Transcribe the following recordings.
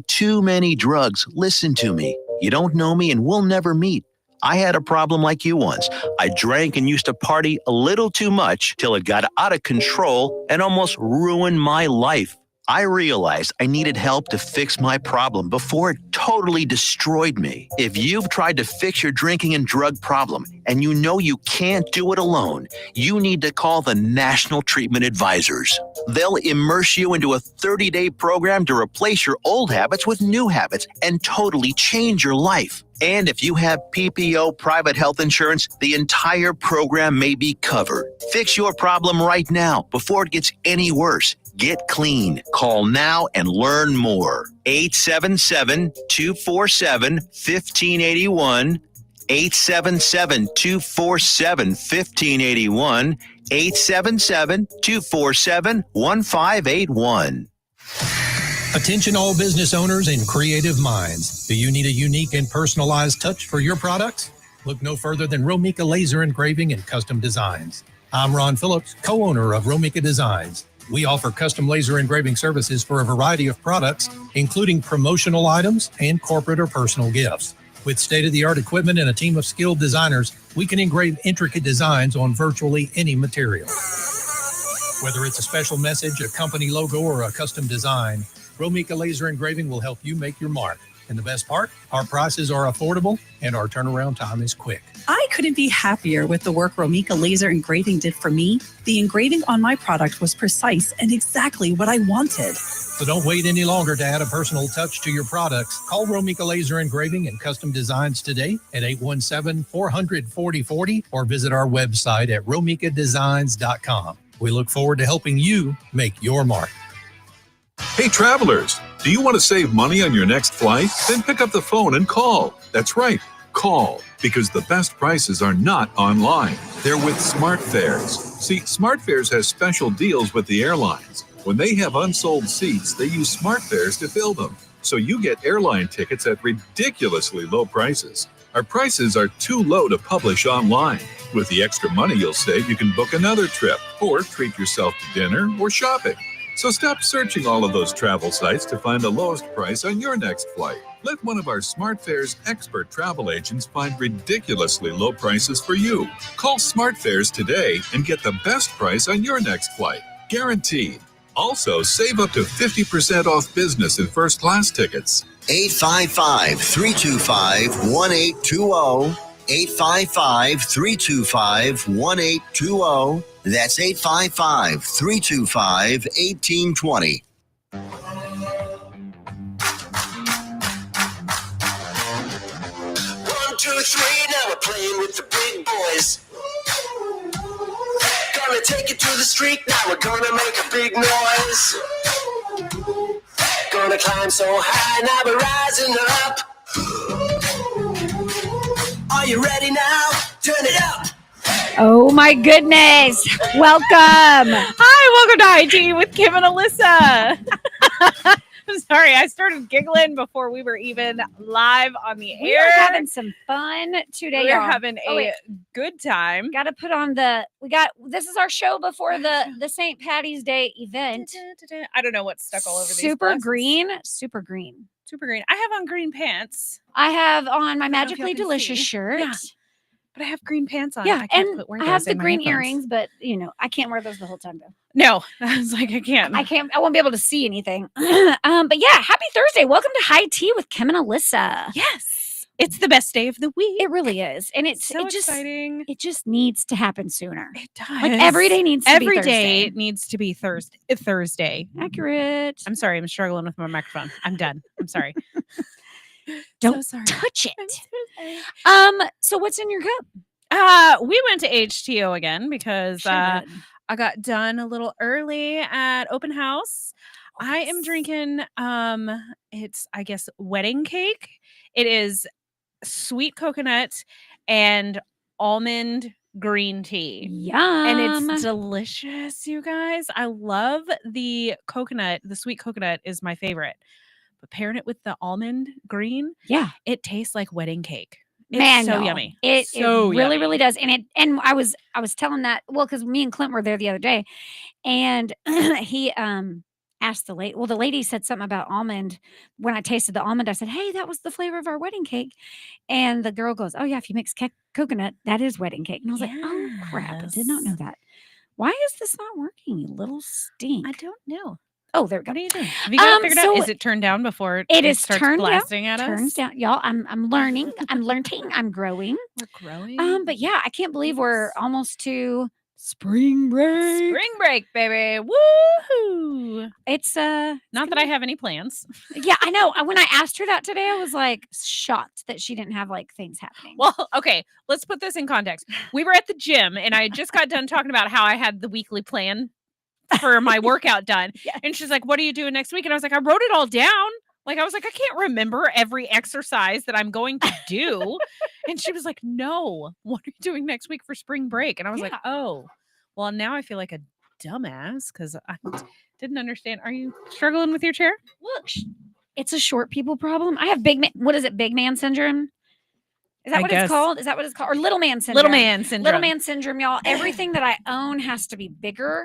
Too many drugs. Listen to me. You don't know me and we'll never meet. I had a problem like you once. I drank and used to party a little too much till it got out of control and almost ruined my life. I realized I needed help to fix my problem before it totally destroyed me. If you've tried to fix your drinking and drug problem and you know you can't do it alone, you need to call the National Treatment Advisors. They'll immerse you into a 30-day program to replace your old habits with new habits and totally change your life. And if you have PPO private health insurance, the entire program may be covered. Fix your problem right now before it gets any worse. Get clean. Call now and learn more. 877-247-1581. 877-247-1581. 877-247-1581. Attention all business owners and creative minds. Do you need a unique and personalized touch for your products? Look no further than Romika Laser Engraving and Custom Designs. I'm Ron Phillips, co-owner of Romika Designs. We offer custom laser engraving services for a variety of products, including promotional items and corporate or personal gifts. With state-of-the-art equipment and a team of skilled designers, we can engrave intricate designs on virtually any material. Whether it's a special message, a company logo, or a custom design, Romika Laser Engraving will help you make your mark. And the best part, our prices are affordable and our turnaround time is quick. I couldn't be happier with the work Romika Laser Engraving did for me. The engraving on my product was precise and exactly what I wanted. So don't wait any longer to add a personal touch to your products. Call Romika Laser Engraving and Custom Designs today at 817-400-4040 or visit our website at romikadesigns.com. We look forward to helping you make your mark. Hey travelers, do you want to save money on your next flight? Then pick up the phone and call. That's right, call, because the best prices are not online. They're with SmartFares. See, SmartFares has special deals with the airlines. When they have unsold seats, they use SmartFares to fill them. So you get airline tickets at ridiculously low prices. Our prices are too low to publish online. With the extra money you'll save, you can book another trip or treat yourself to dinner or shopping. So stop searching all of those travel sites to find the lowest price on your next flight. Let one of our SmartFares expert travel agents find ridiculously low prices for you. Call SmartFares today and get the best price on your next flight. Guaranteed. Also, save up to 50% off business and first class tickets. 855-325-1820. 855-325-1820. That's 855-325-1820. 1, 2, 3, now we're playing with the big boys. Gonna take it to the street, now we're gonna make a big noise. Gonna climb so high, now we're rising up. Are you ready now? Turn it up. Oh my goodness. Welcome. Hi, welcome to IT with Kim and Alyssa. I'm sorry, I started giggling before we were even live on the air. We're having some fun today. We're having a good time. Got to put on this is our show before the St. Patty's Day event. I don't know what's stuck all over these Super glasses. green. I have on green pants. I have on my Magically Delicious shirt. Yeah. But I have green pants on. Yeah, I have the green earrings, but I can't wear those the whole time though. No, I was like, I can't. I won't be able to see anything. But yeah, happy Thursday. Welcome to High Tea with Kim and Alyssa. Yes. It's the best day of the week. It really is. And it's so exciting. It just needs to happen sooner. It does. Like every day needs to be Every Thursday. day needs to be Thursday. Accurate. I'm sorry. I'm struggling with my microphone. I'm done. I'm sorry. Don't so touch it. So what's in your cup? We went to HTO again because I got done a little early at open house. I am drinking it's I guess wedding cake. It is sweet coconut and almond green tea. Yum. And it's delicious, you guys. I love the coconut. The sweet coconut is my favorite. But pairing it with the almond green, it tastes like wedding cake. It's so yummy. It really, really does. And I was telling that, well, because me and Clint were there the other day, and he asked the lady. Well, the lady said something about almond. When I tasted the almond, I said, "Hey, that was the flavor of our wedding cake." And the girl goes, "Oh yeah, if you mix coconut, that is wedding cake." And I was like, "Oh crap, I did not know Yes. that. Why is this not working? You little stink." I don't know. Oh, there we go. What are you doing? Have you got it figured out? so Is it turned down before It is starts turned down. blasting at Turns us? down, y'all. I'm learning. I'm learning. I'm growing. We're growing. But yeah, I can't believe we're Yes. almost to spring break. Spring break, baby. Woohoo! It's Not that I have any plans. yeah, I know. When I asked her that today, I was like shocked that she didn't have like things happening. Well, okay, let's put this in context. We were at the gym and I just got done talking about how I had the weekly plan for my workout done. Yes. And she's like, "What are you doing next week?" And I was like, "I wrote it all down." Like, I was like, "I can't remember every exercise that I'm going to do." And she was like, "No, what are you doing next week for spring break?" And I was like, Yeah. "Oh, well, now I feel like a dumbass because I didn't understand." Are you struggling with your chair? Look, it's a short people problem. I have big man. What is it? Big man syndrome. Is that I what guess. it's called? Is that what it's called? Or little man syndrome? Little man syndrome. Little man syndrome, y'all. Everything that I own has to be bigger.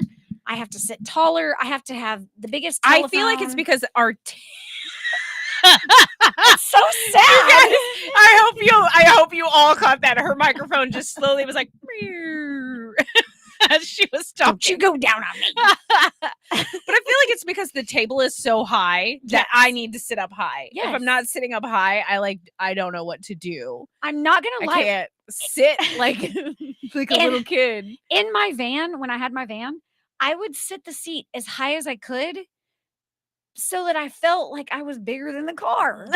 I have to sit taller. I have to have the biggest telephone. I feel like it's because our it's so sad. I hope you all caught that. Her microphone just slowly was like as she was talking. Don't you go down on me. But I feel like it's because the table is so high that I need to sit up high. If I'm not sitting up high, I don't know what to do. I'm not gonna lie. I can't sit like like a little kid. In my van, when I had my van, I would sit the seat as high as I could so that I felt like I was bigger than the car.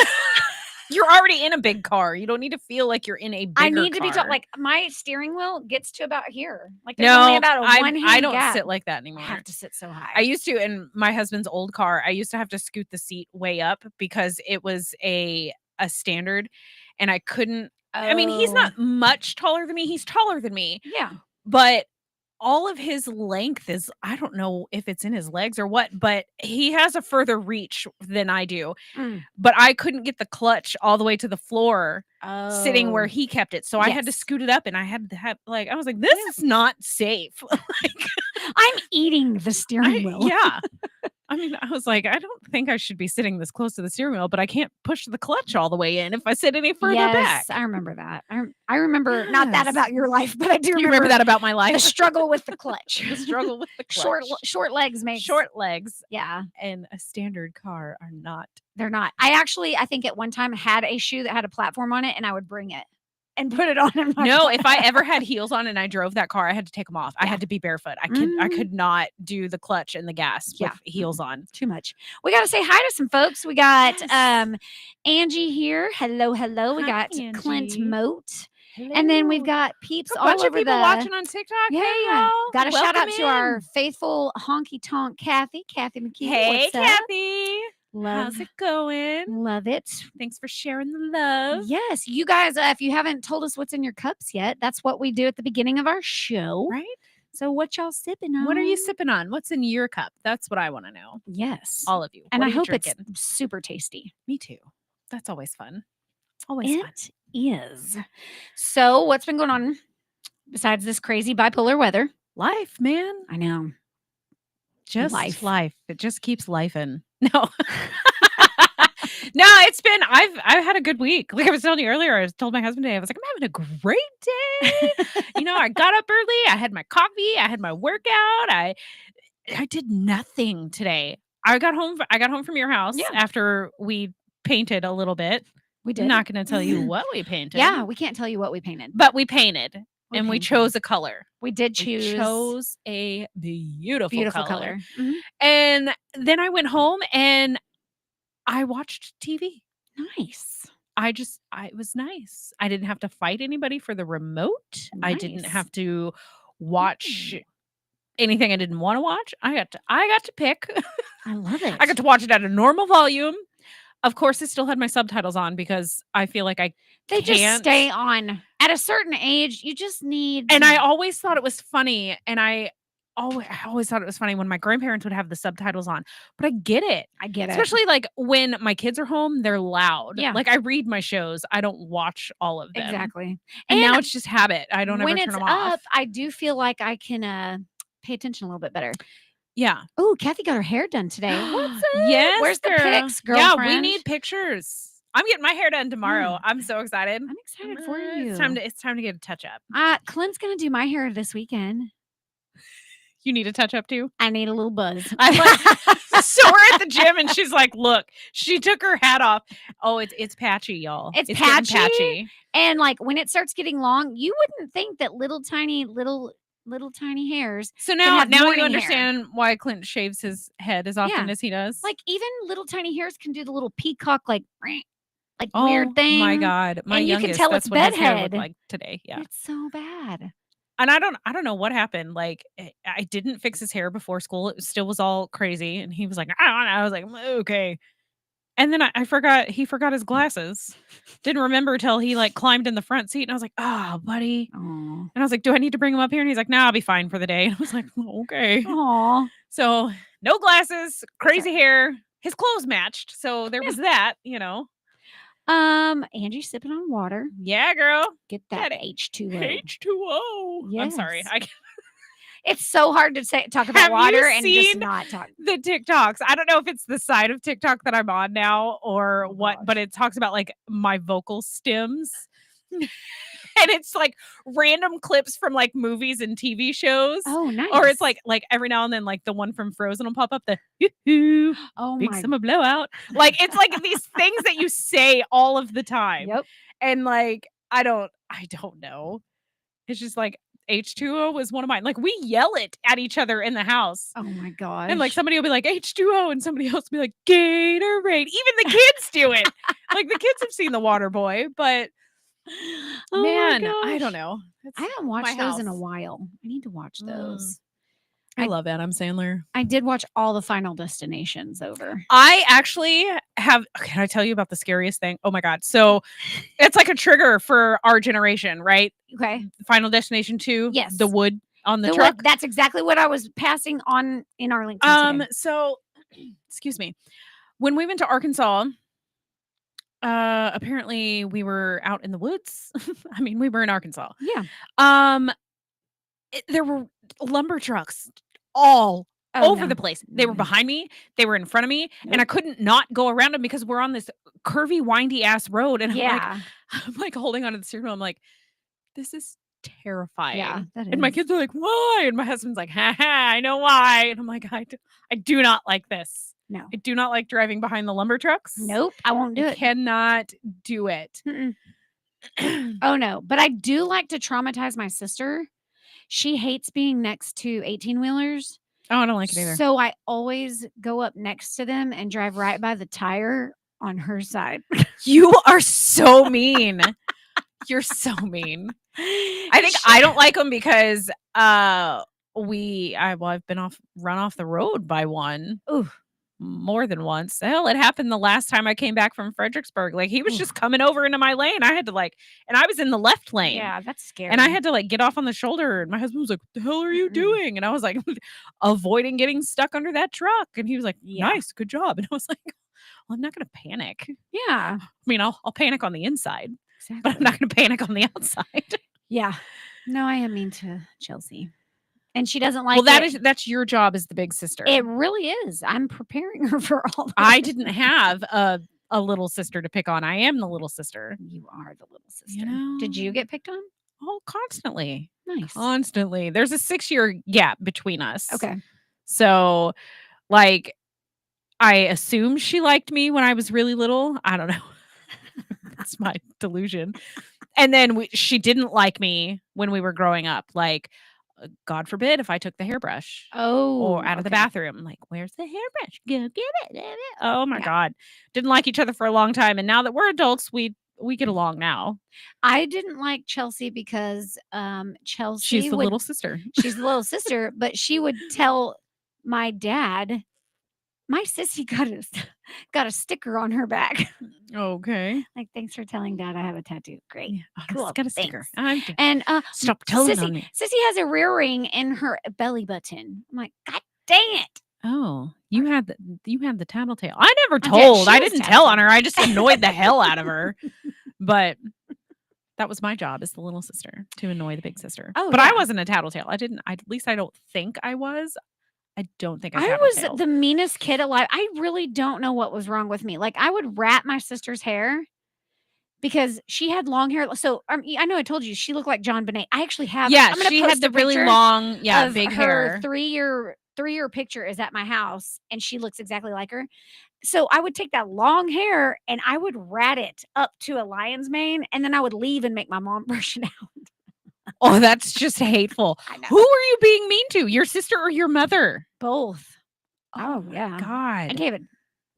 You're already in a big car. You don't need to feel like you're in a bigger I need to be car. like my steering wheel gets to about here. Like there's only about a one hand I don't gap. sit like that anymore. I have to sit so high. I used to in my husband's old car. I used to have to scoot the seat way up because it was a standard, and I couldn't. I mean, he's not much taller than me. He's taller than me. Yeah, but all of his length is, I don't know if it's in his legs or what, but he has a further reach than I do. But I couldn't get the clutch all the way to the floor sitting where he kept it. So I had to scoot it up, and I had to have I was like, this is not safe. I'm eating the steering wheel. Yeah. I mean, I was like, I don't think I should be sitting this close to the steering wheel, but I can't push the clutch all the way in if I sit any further back. I remember that. I remember not that about your life, but I do remember that about my life. The struggle with the clutch. The struggle with the clutch. Short legs make short legs. Yeah. And a standard car are not. They're not. I think at one time had a shoe that had a platform on it, and I would bring it and put it on in my car. If I ever had heels on and I drove that car, I had to take them off. I had to be barefoot. I could not do the clutch and the gas with heels on. Too much. We got to say hi to some folks. We got Angie here. Hello. We got Angie. Clint Moat. Hello. And then we've got peeps all bunch over of people watching on TikTok. Yeah. Hey, y'all. Got a shout out Welcome to in. our faithful honky tonk Kathy McKee. Hey, What's up? Kathy. Love, how's it going? Love it. Thanks for sharing the love. Yes, you guys, if you haven't told us what's in your cups yet, that's what we do at the beginning of our show. Right? So what y'all sipping on? What are you sipping on? What's in your cup? That's what I want to know. Yes. All of you. And What I are you hope drinking? it's super tasty. Me too. That's always fun. Always fun. It is. So what's been going on besides this crazy bipolar weather? Life, man. I know. Just life. It just keeps lifing. No. No, it's been I've had a good week. Like I was telling you earlier, I told my husband today, I was like, I'm having a great day. I got up early, I had my coffee, I had my workout. I did nothing today. I got home from your house after we painted a little bit. We did. I'm not going to tell you what we painted. Yeah, we can't tell you what we painted. But we painted. We chose a color. We did choose. We chose a beautiful color. Mm-hmm. And then I went home and I watched TV. Nice. It was nice. I didn't have to fight anybody for the remote. Nice. I didn't have to watch anything I didn't want to watch. I got to pick. I love it. I got to watch it at a normal volume. Of course, I still had my subtitles on because I feel like they just stay on. At a certain age, you just need. And I always thought it was funny, and I always thought it was funny when my grandparents would have the subtitles on. But I get it. Especially like when my kids are home, they're loud. Yeah. Like I read my shows. I don't watch all of them. Exactly. And now it's just habit. I don't ever turn them off. I do feel like I can pay attention a little bit better. Yeah. Oh, Kathy got her hair done today. What's up? Yes, Where's the girl. pics, Yeah, we girlfriend? need pictures. I'm getting my hair done tomorrow. Yeah. I'm so excited. I'm excited for you. It's time to get a touch up. Clint's gonna do my hair this weekend. You need a touch up too? I need a little buzz. I like so we're at the gym and she's like, look, she took her hat off. Oh, it's patchy, y'all. It's getting patchy. And like when it starts getting long, you wouldn't think that little tiny hairs. So can now have you morning hair. understand why Clint shaves his head as often Yeah. as he does. Like even little tiny hairs can do the little peacock like oh, weird thing. My God. My and you youngest, can tell that's it's what his hair bedhead. looked like today. Yeah. It's so bad. And I don't know what happened. Like I didn't fix his hair before school. It still was all crazy. And he was like, I don't know. I was like, okay. And then I forgot, he forgot his glasses. Didn't remember till he like climbed in the front seat. And I was like, oh, buddy. Aww. And I was like, do I need to bring him up here? And he's like, no, I'll be fine for the day. And I was like, okay. Aww. So no glasses, crazy hair. His clothes matched. So there was that, you know. Angie's sipping on water. Yeah, girl. Get that Get H2O. H2O. I'm sorry. Yes. It's so hard to talk about Have water you and just seen not talk. the TikToks? I don't know if it's the side of TikTok that I'm on now or what, gosh. but it talks about like my vocal stems. And it's like random clips from like movies and TV shows. Oh, nice. Or it's like every now and then like the one from Frozen will pop up, the hoo-hoo, oh big my summer blowout. Like it's like these things that you say all of the time. Yep. And like I don't know. It's just like H2O was one of mine. Like we yell it at each other in the house. Oh my gosh. And like somebody will be like H2O and somebody else will be like Gatorade. Even the kids do it. Like the kids have seen The Water Boy, but oh man, my gosh. I don't know. I haven't watched those in a house. while. I need to watch those. I love Adam Sandler. I did watch all the Final Destinations over. I actually have. Can I tell you about the scariest thing? Oh my God. So it's like a trigger for our generation, right? Okay. Final Destination 2. Yes. The wood on the The truck. wood, that's exactly what I was passing on in Arlington today. So excuse me. When we went to Arkansas, apparently we were out in the woods. I mean, we were in Arkansas. Yeah. There were lumber trucks all over no. the place. They were behind me, they were in front of me, Nope. and I couldn't not go around them because we're on this curvy, windy ass road. And Yeah. I'm like holding onto the steering wheel. I'm like, this is terrifying. Yeah. That is. And my kids are like, why? And my husband's like, ha ha, I know why. And I'm like, I do not like this. No. I do not like driving behind the lumber trucks. Nope. I won't do I it. cannot do it. Oh no. But I do like to traumatize my sister. She hates being next to 18-wheelers. Oh, I don't like it either. So I always go up next to them and drive right by the tire on her side. You are so mean. You're so mean. I think I don't like them because I've been run off the road by one. Ooh. More than once. Hell, it happened the last time I came back from Fredericksburg. Like he was just coming over into my lane. I had to and I was in the left lane. Yeah, that's scary. And I had to get off on the shoulder. And my husband was like, "What the hell are you doing?" And I was like, avoiding getting stuck under that truck. And he was like, "Nice, good job." And I was like, well, I'm not going to panic. Yeah. I mean, I'll panic on the inside, Exactly. but I'm not going to panic on the outside. Yeah. No, I am mean to Chelsea. And she doesn't like that's your job as the big sister. It really is. I'm preparing her for all this. I didn't have a little sister to pick on. I am the little sister. You are the little sister. You know? Did you get picked on? Oh, constantly. Nice. Constantly. There's a 6-year gap between us. Okay. So, I assume she liked me when I was really little. I don't know. That's my delusion. And then she didn't like me when we were growing up. God forbid if I took the hairbrush or out of the bathroom. Where's the hairbrush? Go get it. Oh my God. Didn't like each other for a long time. And now that we're adults, we get along now. I didn't like Chelsea because Chelsea She's the little sister. She's the little sister, but she would tell my dad, my sissy got a sticker on her back. Okay. Thanks for telling Dad I have a tattoo. Great. Yeah, Cool. got a sticker. And Stop telling Sissy, on me. Sissy has a rear ring in her belly button. I'm like, God dang it. Oh, you had the tattletale. I never did. told. She I was didn't tell on tattletale. her. I just annoyed the hell out of her. But that was my job as the little sister, to annoy the big sister. Oh, but I yeah. wasn't a tattletale. At least I don't think I was. I don't think I've I had was tailed. the meanest kid alive. I really don't know what was wrong with me. Like, I would wrap my sister's hair because she had long hair. So, I know I told you she looked like John Bonet. I actually have. Yeah, I'm gonna she post had the a really picture long, of big her hair. 3-year picture is at my house, and she looks exactly like her. So I would take that long hair and I would rat it up to a lion's mane, and then I would leave and make my mom brush it out. Oh, that's just hateful. I know. Who are you being mean to? Your sister or your mother? Both. Oh, yeah. my I God. gave it,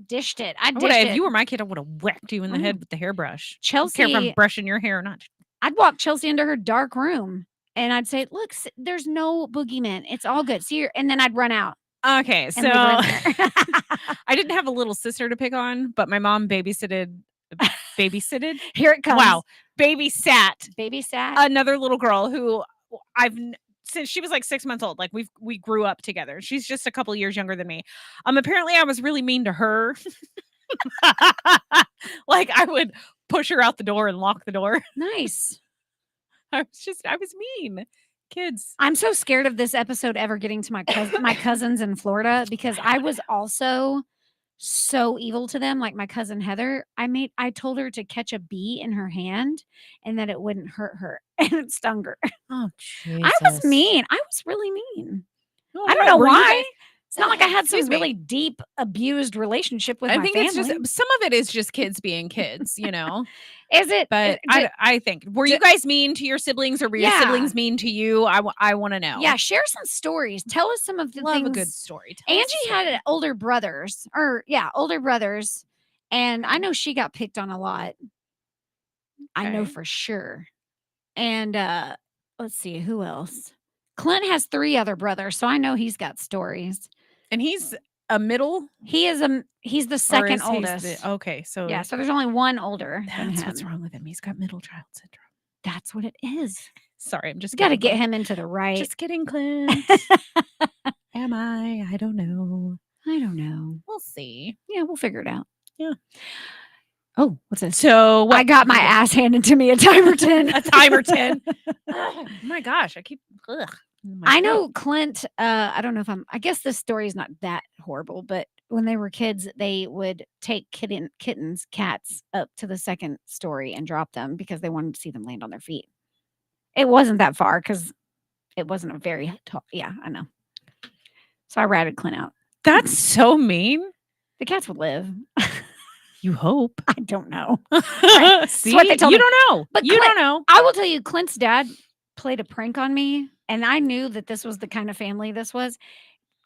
dished it. I I would dished have, it. if you were my kid, I would have whacked you in the head with the hairbrush. I don't care if I'm Chelsea, brushing your hair or not. I'd walk Chelsea into her dark room and I'd say, "Look, there's no boogeyman. It's all good. See her," and then I'd run out. Okay, And so leave her in there. I didn't have a little sister to pick on, but my mom babysitted. Here it comes. Wow, babysat Babysat. another little girl who since she was like 6 months old. Like we grew up together. She's just a couple years younger than me. Apparently I was really mean to her. Like I would push her out the door and lock the door. Nice. I was mean. Kids. I'm so scared of this episode ever getting to my cousins in Florida because I was also so evil to them. Like my cousin Heather, I told her to catch a bee in her hand and that it wouldn't hurt her, and it stung her. Oh, Jesus. I was mean. I was really mean. Oh, I don't know were you why. guys- It's not like I had some Excuse me. really deep abused relationship with I my think family. it's just some of it is just kids being kids, you know. Is it? But I think, were you guys mean to your siblings, or were your Yeah. siblings mean to you? I want to know. Yeah, share some stories. Tell us some of the Love things. a good story. Tell us a Angie had story. older brothers, and I know she got picked on a lot. I know Okay. for sure. And let's see, who else? Clint has 3 other brothers, so I know he's got stories. And he's a middle. He's the or second is he oldest. okay, so Yeah, so there's only one older than that's him. what's wrong with him. He's got middle child syndrome. That's what it is. Sorry, I'm just Got to kidding, get Clint. him into the right. Just kidding, Clint. Am I? I don't know. I don't know. We'll see. Yeah, we'll figure it out. Yeah. Oh, what's this? So I got my ass handed to me a timer 10. a timer 10. Oh my gosh, I keep. Ugh, I know Clint. I don't know if I guess this story is not that horrible, but when they were kids, they would take cats up to the 2nd story and drop them because they wanted to see them land on their feet. It wasn't that far because it wasn't a very tall. Yeah, I know. So I ratted Clint out. That's so mean. The cats would live. You hope. I don't know. See, what they told you me. don't know. But you Clint- don't know. I will tell you, Clint's dad played a prank on me, and I knew that this was the kind of family this was.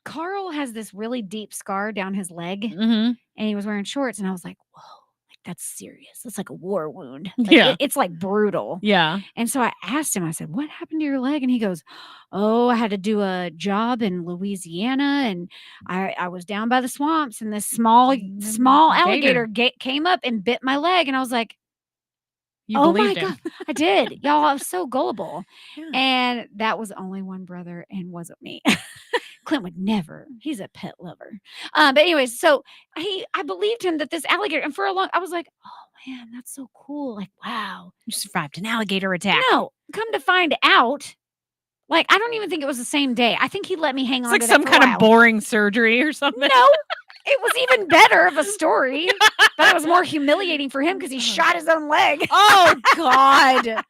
Carl has this really deep scar down his leg, Mm-hmm. and he was wearing shorts, and I was like, whoa, like that's serious. That's like a war wound. Like, Yeah. it's like brutal. Yeah. And so I asked him, I said, what happened to your leg? And he goes, oh, I had to do a job in Louisiana, and I was down by the swamps, and this small alligator came up and bit my leg. And I was like, You oh my believed him. God, I did. Y'all, I was so gullible. Yeah. And that was only one brother and wasn't me. Clint would never. He's a pet lover. But anyways, so I believed him that this alligator, and for a long, I was like, oh man, that's so cool. Like, wow. You survived an alligator attack. No, come to find out, like, I don't even think it was the same day. I think he let me hang It's on like to some that for a kind of while. boring surgery or something. No, it was even better of a story, but it was more humiliating for him because he shot his own leg. Oh God.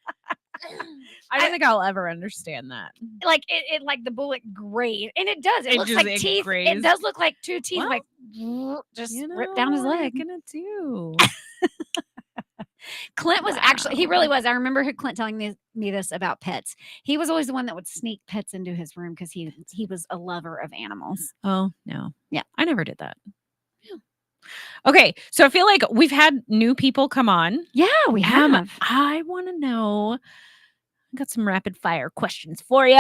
I don't think I'll ever understand that. Like it like the bullet grazed, and it does. It looks like teeth. It grazed. does look like 2 teeth, Well, like just ripped down his leg. What are you gonna do? Clint was actually, he really was. I remember Clint telling me this about pets. He was always the one that would sneak pets into his room because he was a lover of animals. Oh no. Yeah. I never did that. Yeah. Okay, so I feel like we've had new people come on. Yeah, we have. I want to know. I got some rapid fire questions for you.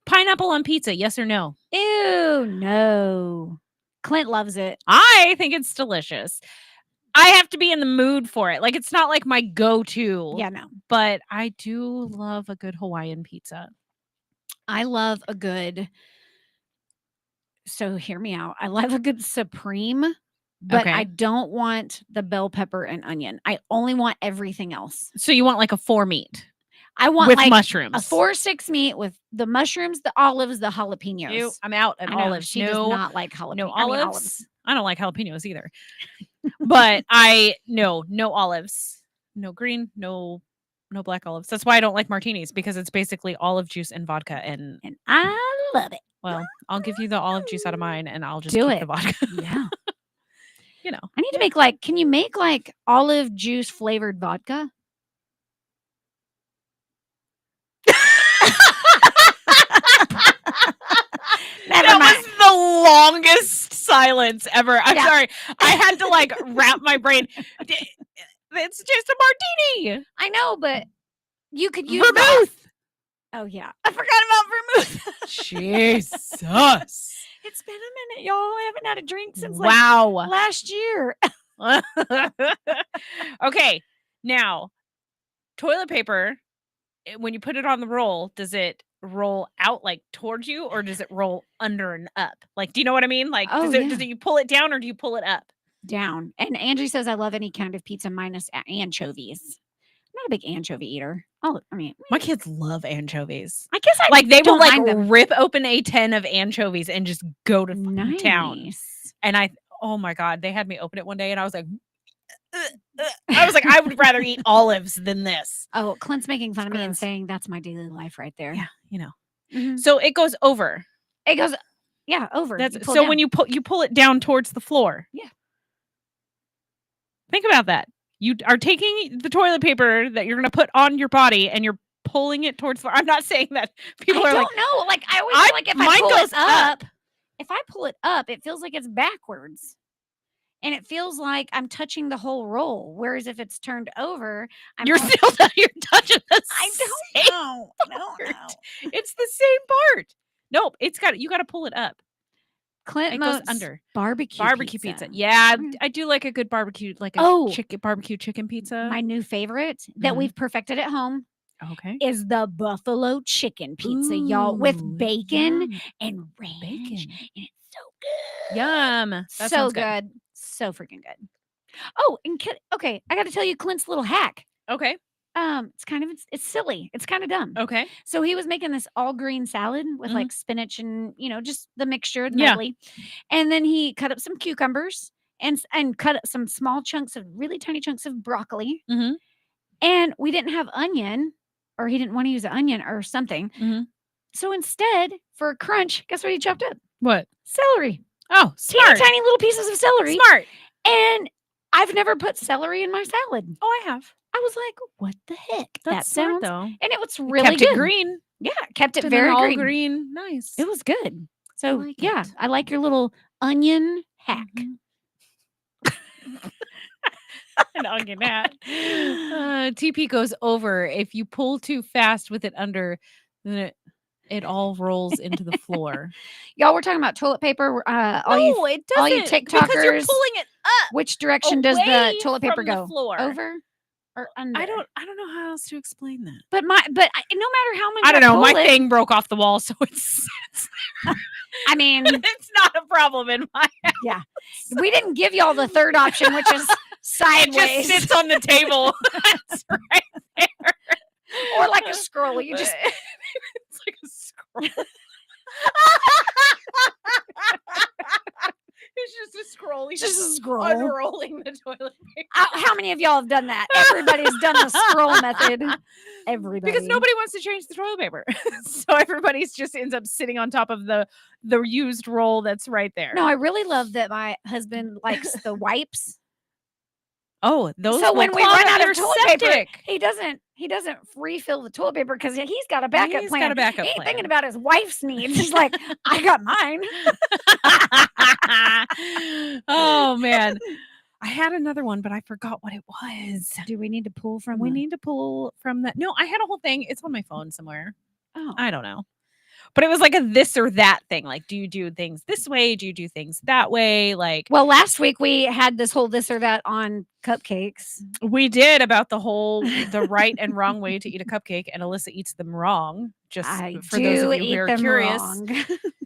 Pineapple on pizza, yes or no? Ew, no. Clint loves it. I think it's delicious. I have to be in the mood for it. Like, it's not like my go-to. Yeah, no. But I do love a good Hawaiian pizza. I love a good, so hear me out. I love a good Supreme, but Okay. I don't want the bell pepper and onion. I only want everything else. So you want like a 4 meat? I want with like mushrooms. a 4-6 meat with the mushrooms, the olives, the jalapenos. Ew, I'm out at I know, olives. she does not like jalapenos. No I mean, olives. I don't like jalapenos either. But no olives. No green, no black olives. That's why I don't like martinis, because it's basically olive juice and vodka. And I love it. well, I'll give you the olive juice out of mine, and I'll just Do keep it. the vodka. Yeah. You know. I need to make like, can you make like olive juice flavored vodka? That was the longest silence ever. I'm sorry. I had to like wrap my brain. It's just a martini. I know, but you could use vermouth. Oh yeah, I forgot about vermouth. Jesus. It's been a minute, y'all. I haven't had a drink since wow. like last year. Okay, now toilet paper. When you put it on the roll, does it roll out like towards you, or does it roll under and up? Like, do you know what I mean? Like, does it you pull it down, or do you pull it up? Down. And Angie says I love any kind of pizza minus anchovies. I'm not a big anchovy eater. Oh, I mean, my kids love anchovies. I guess I like they will don't like rip open a 10 of anchovies and just go to town. And oh my God, they had me open it one day, and I was like, I would rather eat olives than this. Oh, Clint's making fun of me and saying that's my daily life right there. Yeah, you know. Mm-hmm. So it goes over. It goes, over. That's so when you pull it down towards the floor. Yeah. Think about that. You are taking the toilet paper that you're going to put on your body, and you're pulling it towards the floor. I'm not saying that people are like, I don't know. Like I always feel like if I pull it up, if I pull it up, it feels like it's backwards. And it feels like I'm touching the whole roll. Whereas if it's turned over, you're still you're touching the I don't know. It's the same part. Nope, you got to pull it up. Clint it goes under barbecue pizza. Yeah, I do like a good barbecue, like a barbecue chicken pizza. My new favorite that we've perfected at home. Okay, is the buffalo chicken pizza, y'all, with bacon and ranch. And it's so good. Yum. That so good. So freaking good. Oh, and okay, I got to tell you Clint's little hack. Okay. It's silly. It's kind of dumb. Okay. So he was making this all green salad with like spinach and, just the mixture, the medley. And then he cut up some cucumbers and cut up some small chunks of really tiny chunks of broccoli. Mm-hmm. And we didn't have onion, or he didn't want to use an onion or something. Mm-hmm. So instead, for a crunch, guess what he chopped up? What? Celery. Oh, smart. Tiny little pieces of celery. Smart. And I've never put celery in my salad. Oh, I have. I was like, what the heck? That's that sounds, smart, though. And it was really kept good. It green. Yeah, kept it very all green. green. Nice. It was good. So, I I like your little onion hack. An onion hat. TP goes over. If you pull too fast with it under, then it all rolls into the floor. Y'all, we're talking about toilet paper. It doesn't. All you TikTokers, because you're pulling it up. Which direction does the toilet paper from go? The floor. Over or under? I don't know how else to explain that. But no matter how much I don't know. My thing broke off the wall, so it's. I mean, it's not a problem in my house. Yeah, we didn't give y'all the third option, which is sideways. It just sits on the table. It's right there. Or like a scroll. You just it's like a scroll. It's just a scroll. He's just a scroll. Unrolling the toilet paper. How many of y'all have done that? Everybody's done the scroll method. Everybody. Because nobody wants to change the toilet paper. So everybody's just ends up sitting on top of the used roll that's right there. No, I really love that my husband likes the wipes. Oh, those. So when we run out of toilet septic. paper, he doesn't refill the toilet paper because he's got a backup plan. Got a backup he ain't plan. thinking about his wife's needs. He's like, I got mine. Oh man, I had another one, but I forgot what it was. Do we need to pull from? We need to pull from that. No, I had a whole thing. It's on my phone somewhere. Oh, I don't know. But it was like a this or that thing. Like, do you do things this way? Do you do things that way? Like, well, last week we had this whole this or that on cupcakes. We did about the right and wrong way to eat a cupcake, and Alyssa eats them wrong. Just for those of you who are curious,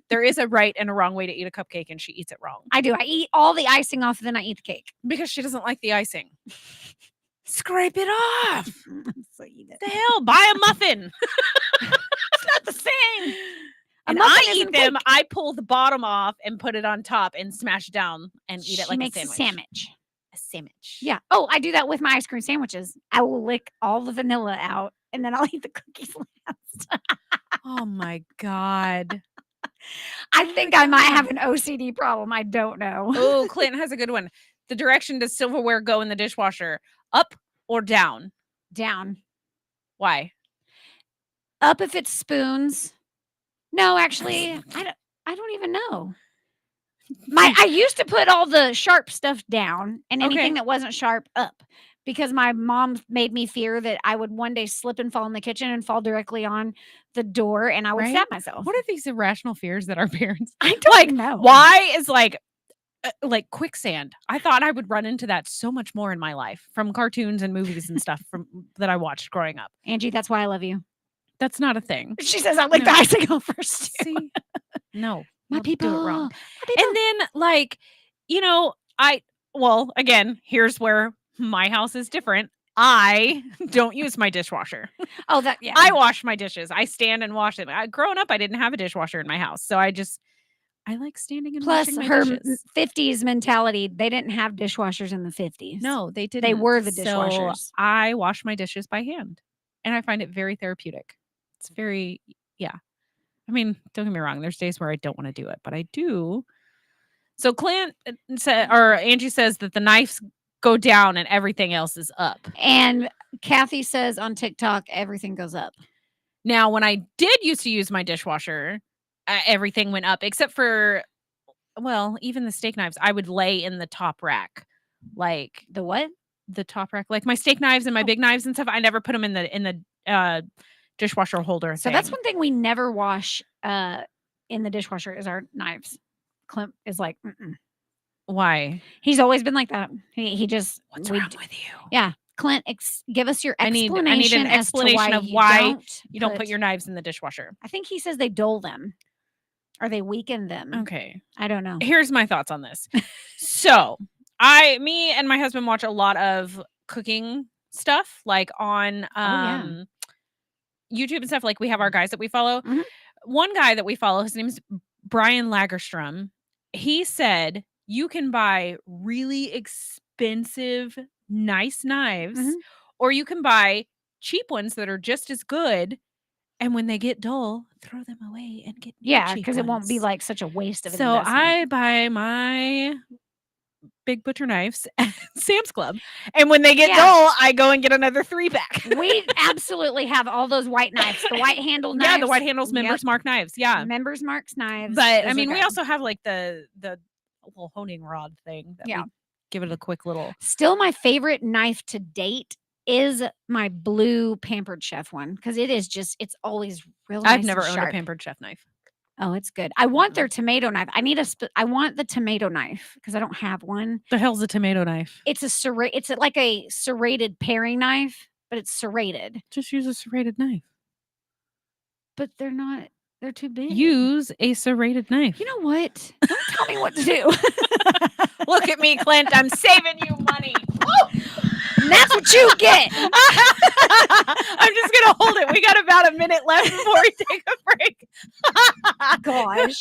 there is a right and a wrong way to eat a cupcake, and she eats it wrong. I do. I eat all the icing off, then I eat the cake because she doesn't like the icing. scrape it off. So eat it. The hell? Buy a muffin. It's not the same. And I eat them. I pull the bottom off and put it on top and smash it down and eat it like a sandwich. A sandwich. Yeah. Oh, I do that with my ice cream sandwiches. I will lick all the vanilla out and then I'll eat the cookies last. Oh my God. I think I might have an OCD problem. I don't know. Oh, Clinton has a good one. The direction does silverware go in the dishwasher? Up or down? Down. Why? Up if it's spoons. No, actually, I don't even know. I used to put all the sharp stuff down and anything that wasn't sharp up because my mom made me fear that I would one day slip and fall in the kitchen and fall directly on the door and I would stab myself. What are these irrational fears that our parents? I don't know. Why is like quicksand? I thought I would run into that so much more in my life from cartoons and movies and stuff that I watched growing up. Angie, that's why I love you. That's not a thing. She says I like the icing on first. See, no, my people do it wrong. And then again, here's where my house is different. I don't use my dishwasher. Oh, I wash my dishes. I stand and wash them. Growing up, I didn't have a dishwasher in my house, so I like standing and washing my dishes. 50s mentality. They didn't have dishwashers in the 50s. No, they didn't. They were the dishwashers. So I wash my dishes by hand, and I find it very therapeutic. It's very, I mean, don't get me wrong. There's days where I don't want to do it, but I do. So Clint or Angie says that the knives go down and everything else is up. And Kathy says on TikTok, everything goes up. Now, when I did used to use my dishwasher, everything went up except for, even the steak knives. I would lay in the top rack, like the what? The top rack, like my steak knives and my big knives and stuff. I never put them in the dishwasher holder. So that's one thing we never wash in the dishwasher is our knives. Clint is like, mm-mm. Why? He's always been like that. He just what's wrong with you? Yeah, Clint, give us your explanation. I need an explanation of why you don't put your knives in the dishwasher. I think he says they dull them, or they weaken them. Okay, I don't know. Here's my thoughts on this. So, me and my husband watch a lot of cooking stuff, like on YouTube and stuff. Like we have our guys that we follow. Mm-hmm. One guy that we follow, his name's Brian Lagerstrom. He said you can buy really expensive, nice knives, or you can buy cheap ones that are just as good. And when they get dull, throw them away and get because it won't be like such a waste of So investment. I buy my big butcher knives at Sam's Club, and when they get dull, I go and get another 3-pack. We absolutely have all those white knives, the white handle knives. Yeah, the white handles, Members Mark knives. Yeah, Members Mark's knives. But I mean, we also have like the little honing rod thing. That we give it a quick little. Still, my favorite knife to date is my blue Pampered Chef one because it's always really. I've never owned a Pampered Chef knife. Oh, it's good. I want their tomato knife. I want the tomato knife because I don't have one. The hell's a tomato knife? It's like a serrated paring knife, but it's serrated. Just use a serrated knife. But they're not. They're too big. Use a serrated knife. You know what? Don't tell me what to do. Look at me, Clint. I'm saving you money. And that's what you get. I'm just going to hold it. We got about a minute left before we take a break. Gosh.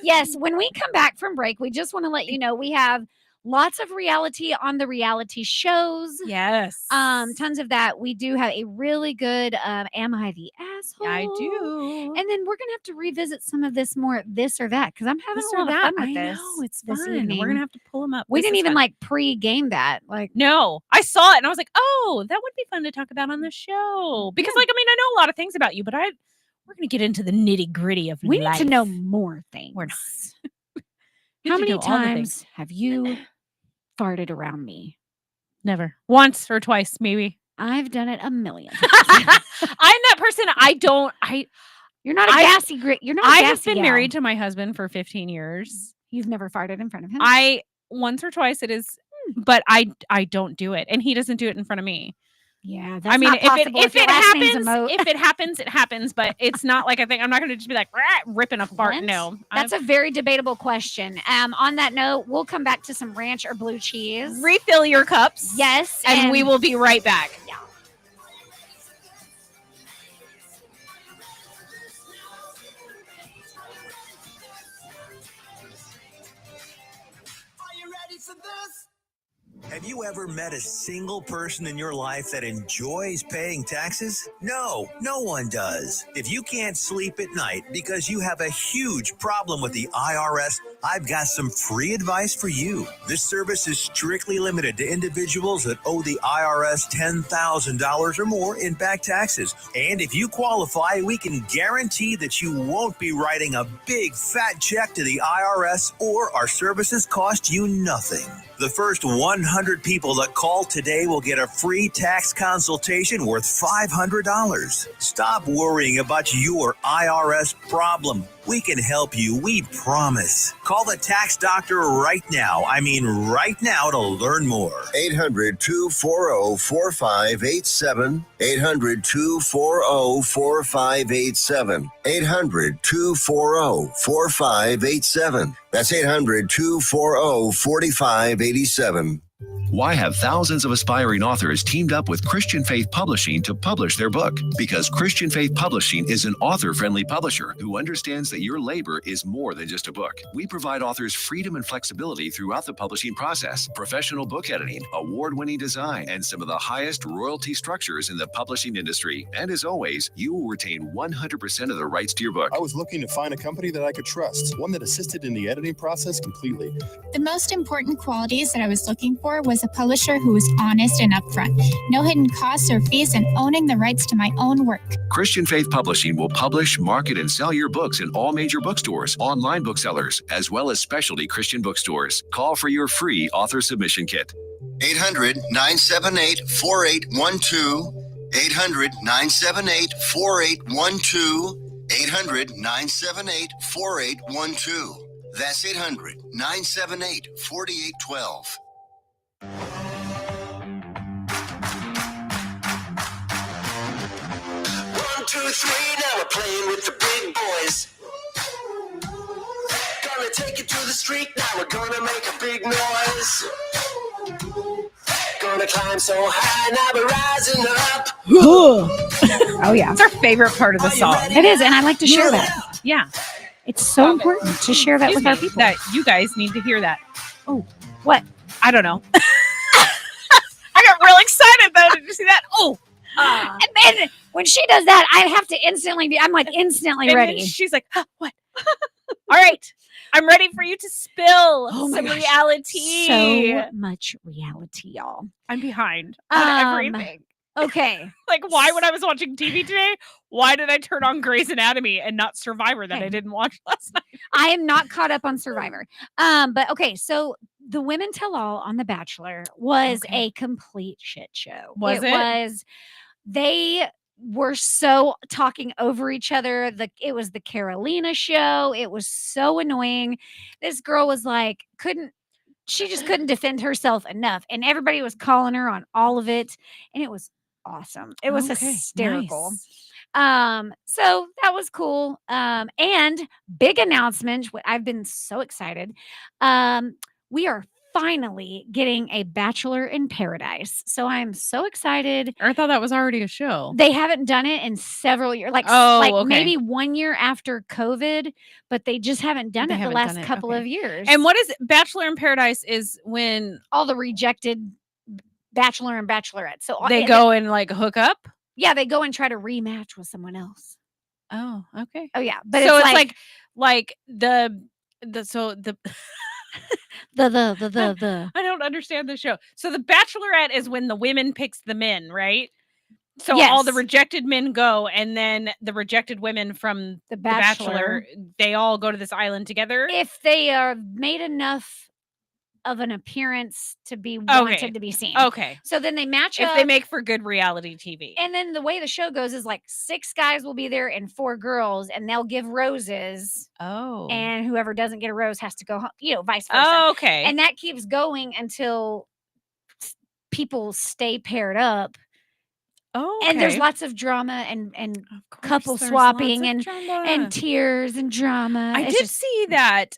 Yes, when we come back from break, we just want to let you know we have lots of reality on the reality shows. Yes. Tons of that. We do have a really good Am I the Asshole? I do. And then we're going to have to revisit some of this more this or that because I'm having a lot of fun with this. I know, it's this fun. evening. We're going to have to pull them up. We didn't even pre-game that. No, I saw it and I was like, oh, that would be fun to talk about on the show. Because I know a lot of things about you, but we're going to get into the nitty gritty of life. We need to know more things. We're not. How many times have you farted around me? Never. Once or twice, maybe. I've done it a million times. I'm that person. You're not a gassy grit. You're not a I gassy have been gal. married to my husband for 15 years. You've never farted in front of him? Once or twice it is, but I don't do it. And he doesn't do it in front of me. Yeah, that's I mean, not possible if your it last name's happens, Emote. if it happens, it happens. But it's not like I think I'm not going to just be like ripping a fart. Clint? No, That's a very debatable question. On that note, we'll come back to some ranch or blue cheese. Refill your cups. Yes, and we will be right back. Yeah. Are you ready for this? Have you ever met a single person in your life that enjoys paying taxes? No, no one does. If you can't sleep at night because you have a huge problem with the IRS, I've got some free advice for you. This service is strictly limited to individuals that owe the IRS $10,000 or more in back taxes. And if you qualify, we can guarantee that you won't be writing a big fat check to the IRS, or our services cost you nothing. The first 100 people that call today will get a free tax consultation worth $500. Stop worrying about your IRS problem. We can help you, we promise. Call the tax doctor right now. I mean right now to learn more. 800-240-4587. 800-240-4587. 800-240-4587. That's 800-240-4587. Why have thousands of aspiring authors teamed up with Christian Faith Publishing to publish their book? Because Christian Faith Publishing is an author-friendly publisher who understands that your labor is more than just a book. We provide authors freedom and flexibility throughout the publishing process, professional book editing, award-winning design, and some of the highest royalty structures in the publishing industry. And as always, you will retain 100% of the rights to your book. I was looking to find a company that I could trust, one that assisted in the editing process completely. The most important qualities that I was looking for was a publisher who was honest and upfront, no hidden costs or fees, and owning the rights to my own work. Christian Faith Publishing will publish, market, and sell your books in all major bookstores, online booksellers, as well as specialty Christian bookstores. Call for your free author submission kit. 800-978-4812. 800-978-4812. 800-978-4812. That's 800-978-4812. 1, 2, 3, now we're playing with the big boys. Gonna take it to the street, now we're gonna make a big noise. Gonna climb so high, now we're rising up. Oh yeah, It's our favorite part of the song. it is, and I like to share that. Yeah, It's so important to share that with our people. That you guys need to hear that. Oh, what? I don't know. I got real excited though. Did you see that? Oh, And then when she does that, I have to instantly be. I'm like instantly and then ready. she's like, huh, what? All right, I'm ready for you to spill Oh my some gosh. reality. So much reality, y'all. I'm behind on everything. Okay. Like, why, when I was watching TV today, why did I turn on Grey's Anatomy and not Survivor that I didn't watch last night? I am not caught up on Survivor. But okay, so the Women Tell All on The Bachelor was a complete shit show. Was it? Was. They were so talking over each other. It was the Carolina show. It was so annoying. This girl was like, she just couldn't defend herself enough. And everybody was calling her on all of it. And it was awesome. It was hysterical. Nice. So that was cool. And big announcement. I've been so excited. We are finally getting a Bachelor in Paradise. So I'm so excited. I thought that was already a show. They haven't done it in several years, like maybe 1 year after COVID, but they just haven't done it the last couple of years. And what is Bachelor in Paradise is when all the rejected Bachelor and Bachelorette. So they go and like hook up. Yeah, they go and try to rematch with someone else. Oh, okay. Oh yeah, but so it's like the I don't understand the show. So the Bachelorette is when the women picks the men, right? So all the rejected men go, and then the rejected women from the Bachelor, they all go to this island together. If they are made enough of an appearance to be wanted to be seen. Okay. So then they match if up. they make for good reality TV. And then the way the show goes is like 6 guys will be there and 4 girls, and they'll give roses. Oh. And whoever doesn't get a rose has to go home, vice versa. Oh, okay. And that keeps going until people stay paired up. Oh, And there's okay. lots of drama and Of course, couple there's swapping lots of and drama. tears and drama. I It's did just see that.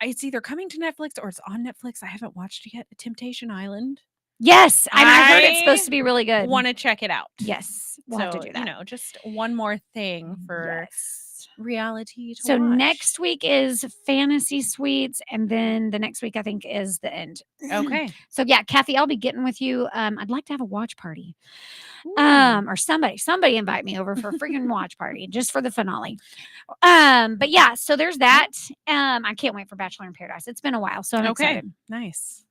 It's either coming to Netflix or it's on Netflix. I haven't watched it yet. Temptation Island. yes, and I heard it's supposed I to be really good. want to check it out. Yes, we'll have to So, do that. just one more thing for Yes. reality to So watch. next week is Fantasy Suites, and then the next week I think is the end. Okay. So yeah, Kathy, I'll be getting with you. I'd like to have a watch party. Ooh. Or somebody invite me over for a freaking watch party just for the finale. But yeah, so there's that. I can't wait for Bachelor in Paradise. It's been a while, so I'm excited. Nice.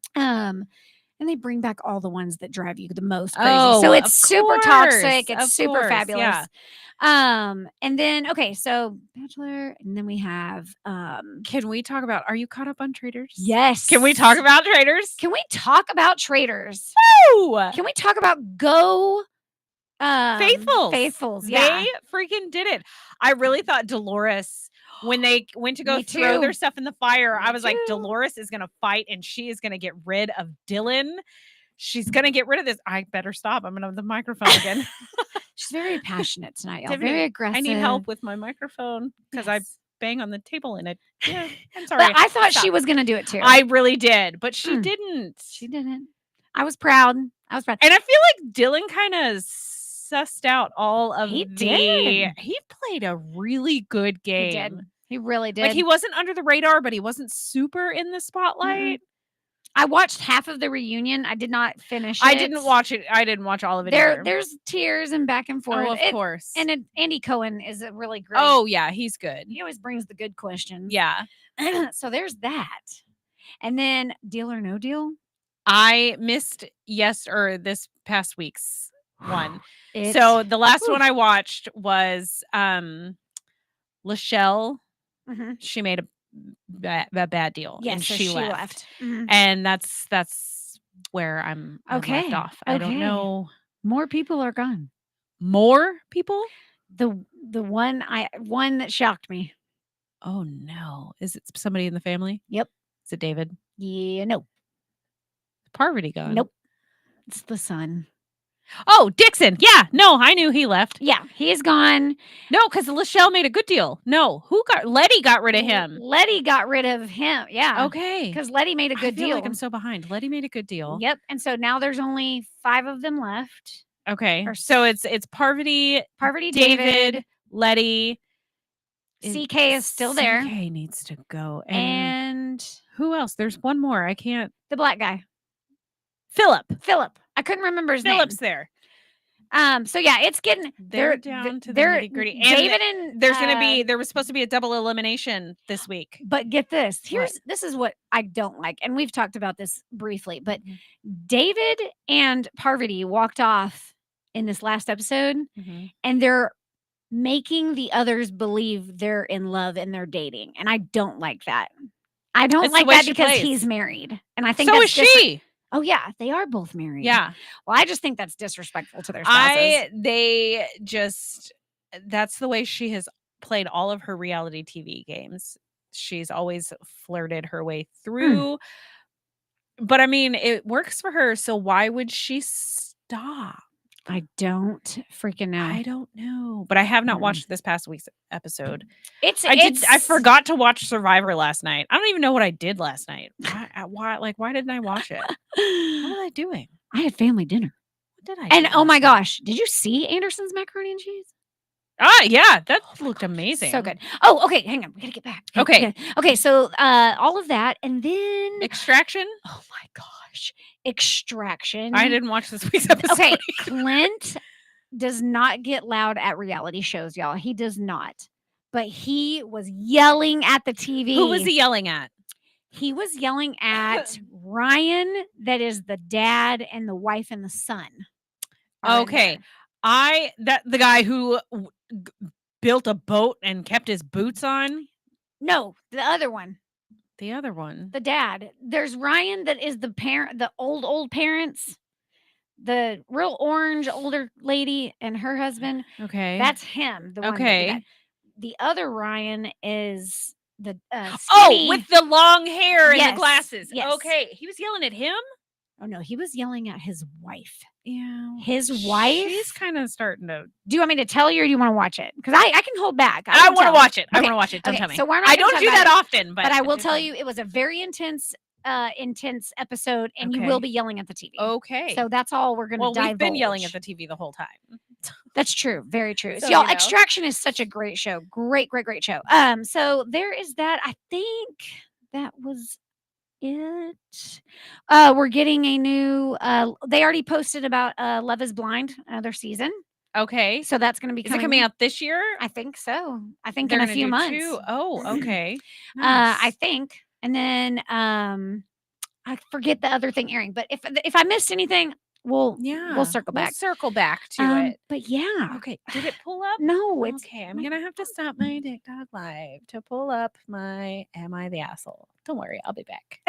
And they bring back all the ones that drive you the most crazy. Oh, So it's of super course, toxic. It's of super course, fabulous. yeah. And then okay, so Bachelor, and then we have Can we talk about, are you caught up on Traitors? yes. Can we talk about Traitors? Can we talk about Traitors? Woo! Can we talk about Go Faithfuls? Faithfuls, yeah. They freaking did it. I really thought Dolores, when they went to go Me throw too. their stuff in the fire, I Me was like, too. Dolores is gonna fight and she is gonna get rid of Dylan. She's gonna get rid of this. I better stop. I'm gonna have the microphone again. She's very passionate tonight, y'all. Tiffany, Very aggressive. I need help with my microphone because I Yes. bang on the table in it. Yeah, I'm sorry. But I thought she Stop. was gonna do it too. I really did, but she Mm. didn't. She didn't. I was proud. And I feel like Dylan kind of sussed out all of He the. did. He played a really good game. He did. He really did. Like he wasn't under the radar, but he wasn't super in the spotlight. I watched half of the reunion. I did not finish it. I didn't watch it. I didn't watch all of it either. There's tears and back and forth. Oh, of course. And Andy Cohen is a really great. Oh yeah, he's good. He always brings the good questions. Yeah. So there's that. And then Deal or No Deal. I missed this past week's one. It- So the last Whew. one I watched was Lachelle. Mhm. She made a bad deal. Yes, and so she left. Mhm. And that's where I'm Okay, left off. I don't okay. know. More people are gone. More people? The one that shocked me. Oh no. Is it somebody in the family? Yep. Is it David? Yeah, no. Parvati gone. Nope. It's the son. Oh, Dixon. Yeah. No, I knew he left. Yeah, he's gone. No, because Lachelle made a good deal. No, Letty got rid of him. Letty got rid of him. Yeah. Okay. Because Letty made a good I feel deal. like I'm so behind. Letty made a good deal. Yep. And so now there's only 5 of them left. Okay. Or So it's Parvati, Parvati, David, Letty. CK is still there. CK needs to go. And And who else? There's one more. I can't. the black guy. Philip. I couldn't remember his Philip's name. there. So yeah, it's getting They're down to the they're nitty-gritty. And David and there's gonna be there was supposed to be a double elimination this week. But get this. What? This is what I don't like. And we've talked about this briefly, but Mhm. David and Parvati walked off in this last episode Mhm. and they're making the others believe they're in love and they're dating. And I don't like that. I don't It's the like way that she because plays. he's married. And I think So that's is she. Oh yeah, they are both married. Yeah. Well, I just think that's disrespectful to their spouses. That's the way she has played all of her reality TV games. She's always flirted her way through. But I mean, it works for her, so why would she stop? I don't freaking know. I don't know. But I have not watched this past week's episode. I forgot to watch Survivor last night. I don't even know what I did last night. Why didn't I watch it? What was I doing? I had family dinner. What did I And do oh my last night? gosh, did you see Anderson's macaroni and cheese? Yeah, that looked amazing. So good. Oh, okay, hang on. We gotta get back. Okay. Okay, so all of that and then Extraction? oh my gosh. Extraction. I didn't watch this week's episode. Okay, Clint does not get loud at reality shows, y'all. He does not. But he was yelling at the TV. Who was he yelling at? He was yelling at Ryan, that is the dad and the wife and the son. are in Okay. there. The guy who built a boat and kept his boots on. No, the other one. The other one. The dad. There's Ryan that is the parent, the old parents. The real orange older lady and her husband. Okay. That's him. The one that did Okay. that. The other Ryan is the Oh, skinny- with the long hair and Yes, the glasses. yes. Okay. He was yelling at him? Oh no, he was yelling at his wife. Yeah. His wife? She's kind of starting to. Do you want me to tell you or do you want to watch it? Because I can hold back. I want to tell. watch it. I Okay. want to watch it. Don't Okay, tell me. So we're not I gonna don't talk do about that it, often, but I will tell you it was a very intense episode, and you Okay. will be yelling at the TV. Okay. So that's all we're going to divulge. We've been yelling at the TV the whole time. That's true. Very true. So, So, y'all, you know. Extraction is such a great show. Great show. So there is that. I think that was it. We're getting a new they already posted about Love is Blind, another season. Okay. So that's going to be Is it coming out this year? I think so. I think They're in a gonna few do months. 2? Oh, okay. Nice. I think. And then I forget the other thing airing, but if I missed anything, we'll circle back. We'll circle back to it. But yeah. Okay. Did it pull up? No, it's okay. I'm gonna have to stop my TikTok live to pull up my Am I the Asshole? Don't worry, I'll be back.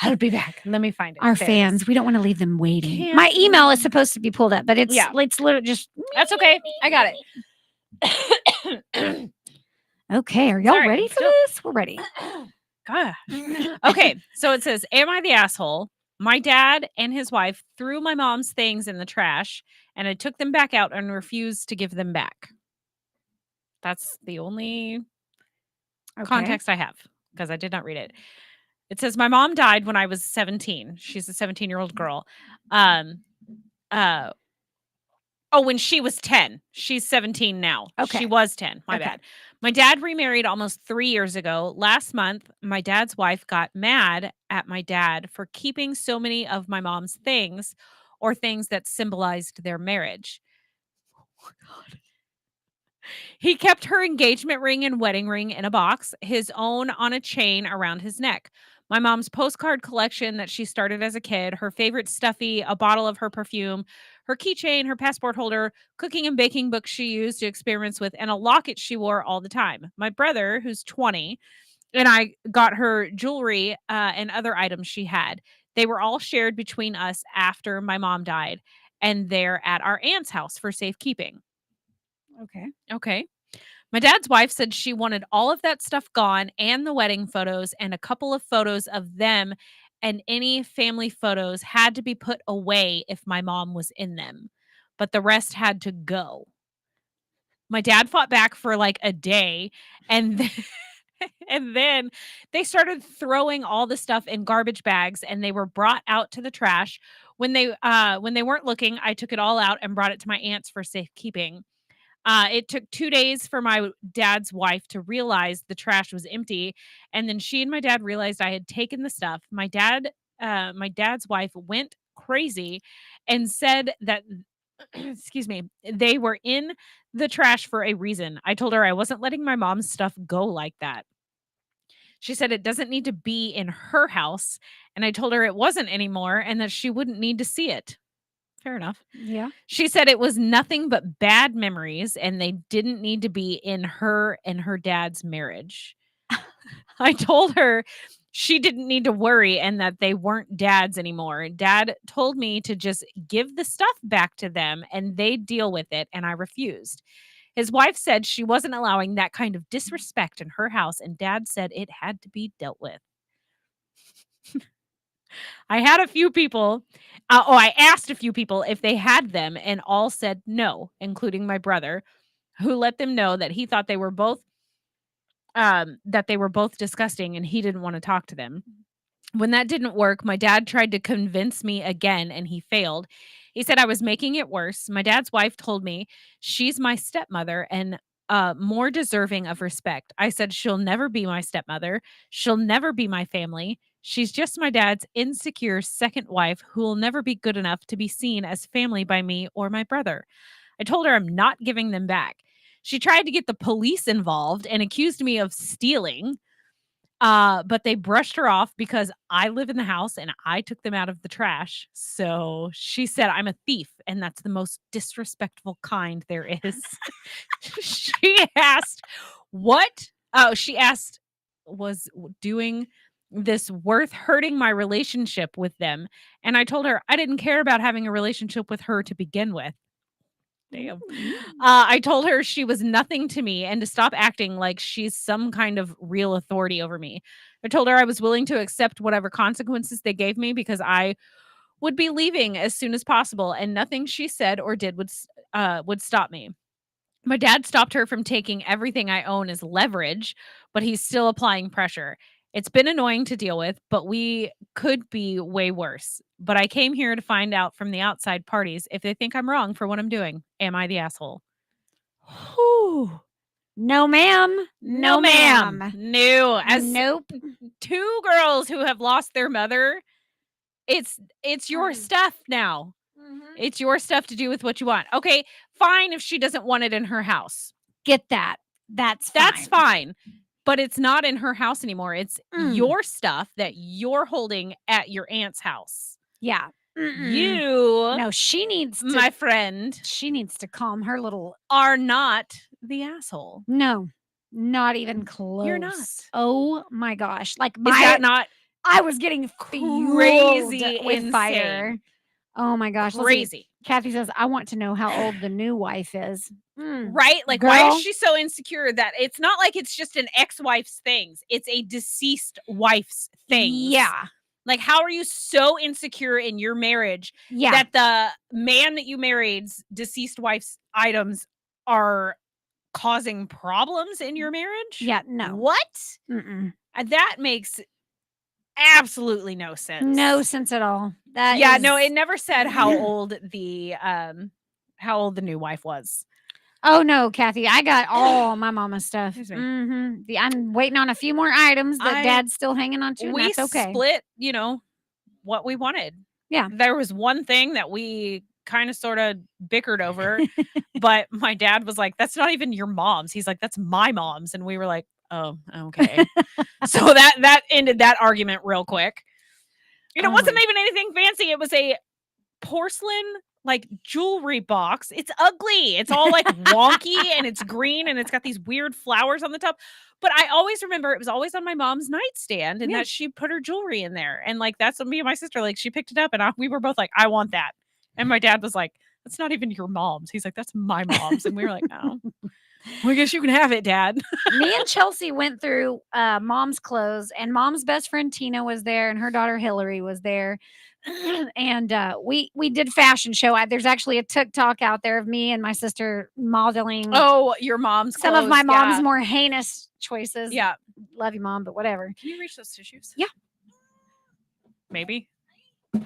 I'll be back. Let me find it. Our There it fans, is. we don't want to leave them waiting. My email is supposed to be pulled up, but it's literally just That's okay. I got it. Okay, are y'all Sorry, ready I'm for still- this? We're ready. God. Okay, so it says, Am I the asshole? My dad and his wife threw my mom's things in the trash, and I took them back out and refused to give them back. That's the only context I have, because I did not read it. It says, my mom died when I was 17. She's a 17-year-old girl. When she was 10. She's 17 now. Okay. She was 10. My bad. My dad remarried almost 3 years ago. Last month, my dad's wife got mad at my dad for keeping so many of my mom's things, or things that symbolized their marriage. Oh, God. He kept her engagement ring and wedding ring in a box, his own on a chain around his neck. My mom's postcard collection that she started as a kid, her favorite stuffy, a bottle of her perfume, her keychain, her passport holder, cooking and baking books she used to experiments with, and a locket she wore all the time. My brother, who's 20, and I got her jewelry and other items she had. They were all shared between us after my mom died, and they're at our aunt's house for safekeeping. Okay. My dad's wife said she wanted all of that stuff gone, and the wedding photos and a couple of photos of them, and any family photos had to be put away if my mom was in them, but the rest had to go. My dad fought back for like a day, and then they started throwing all the stuff in garbage bags, and they were brought out to the trash. When they weren't looking, I took it all out and brought it to my aunt's for safekeeping. It took 2 days for my dad's wife to realize the trash was empty, and then she and my dad realized I had taken the stuff. My dad's wife went crazy and said that, excuse me, they were in the trash for a reason. I told her I wasn't letting my mom's stuff go like that. She said it doesn't need to be in her house, and I told her it wasn't anymore and that she wouldn't need to see it. Fair enough. Yeah. She said it was nothing but bad memories, and they didn't need to be in her and her dad's marriage. I told her she didn't need to worry and that they weren't dads anymore. Dad told me to just give the stuff back to them and they'd deal with it, and I refused. His wife said she wasn't allowing that kind of disrespect in her house, and Dad said it had to be dealt with. I had a few people. I asked a few people if they had them, and all said no, including my brother, who let them know that he thought they were both disgusting, and he didn't want to talk to them. When that didn't work, my dad tried to convince me again, and he failed. He said I was making it worse. My dad's wife told me she's my stepmother and more deserving of respect. I said she'll never be my stepmother. She'll never be my family. She's just my dad's insecure second wife who will never be good enough to be seen as family by me or my brother. I told her I'm not giving them back. She tried to get the police involved and accused me of stealing, but they brushed her off because I live in the house and I took them out of the trash. So she said I'm a thief, and that's the most disrespectful kind there is. She asked, what? Oh, she asked, was doing this worth hurting my relationship with them? And I told her I didn't care about having a relationship with her to begin with. Damn. I told her she was nothing to me and to stop acting like she's some kind of real authority over me. I told her I was willing to accept whatever consequences they gave me because I would be leaving as soon as possible, and nothing she said or did would stop me. My dad stopped her from taking everything I own as leverage, but he's still applying pressure. It's been annoying to deal with, but we could be way worse. But I came here to find out from the outside parties if they think I'm wrong for what I'm doing. Am I the asshole? Whew. No, ma'am. No, ma'am. No. As Nope. two girls who have lost their mother, it's your stuff now. It's your stuff to do with what you want. Okay, fine if she doesn't want it in her house. Get that. That's fine. But it's not in her house anymore. It's your stuff that you're holding at your aunt's house. Yeah. You, she needs to, my friend, she needs to calm her little. Are not the asshole. No, not even close. You're not. Oh my gosh! Like is that not? I was getting crazy with insane. fire. Oh my gosh! Crazy. Kathy says, "I want to know how old the new wife is." Right? Like, girl, why is she so insecure that it's not like it's just an ex-wife's things? It's a deceased wife's thing. Yeah. Like, how are you so insecure in your marriage that the man that you married's deceased wife's items are causing problems in your marriage? Yeah, no. What? That makes absolutely no sense. No sense at all. No, it never said how old the new wife was. Oh no, Kathy, I got all my mama's stuff. I'm waiting on a few more items that Dad's still hanging on to. We that's okay. Split, what we wanted. Yeah, there was one thing that we kind of sort of bickered over, but my dad was like, "That's not even your mom's." He's like, "That's my mom's," and we were like, "Oh, okay." So that ended that argument real quick. It wasn't even anything fancy. It was a porcelain like jewelry box. It's ugly. It's all like wonky and it's green and it's got these weird flowers on the top. But I always remember it was always on my mom's nightstand and that she put her jewelry in there. And like, that's what me and my sister, like she picked it up and we were both like, I want that. And my dad was like, that's not even your mom's. He's like, that's my mom's. And we were like, oh, well, I guess you can have it, Dad. Me and Chelsea went through mom's clothes and mom's best friend Tina was there and her daughter Hillary was there. And we did fashion show. There's actually a TikTok out there of me and my sister modeling. Oh, your mom's some clothes, of my mom's more heinous choices. Yeah, love you, Mom, but whatever. Can you reach those tissues? Yeah, maybe.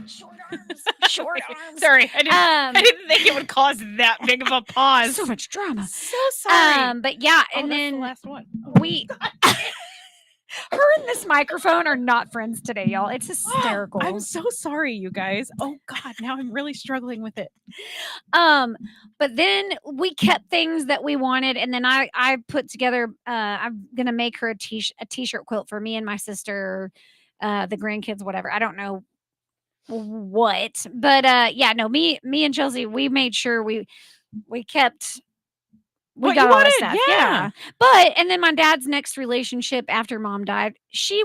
Short arms. Short arms. Sorry, I didn't think it would cause that big of a pause. So much drama. So sorry. But yeah, and then the last one. We. Her and this microphone are not friends today, y'all. It's hysterical. I'm so sorry, you guys. Oh God, now I'm really struggling with it. But then we kept things that we wanted, and then I put together. I'm gonna make her a t-shirt quilt for me and my sister, the grandkids, whatever. I don't know what, but me and Chelsea, we made sure we kept. We got all this stuff. Yeah. But, and then my dad's next relationship after Mom died, she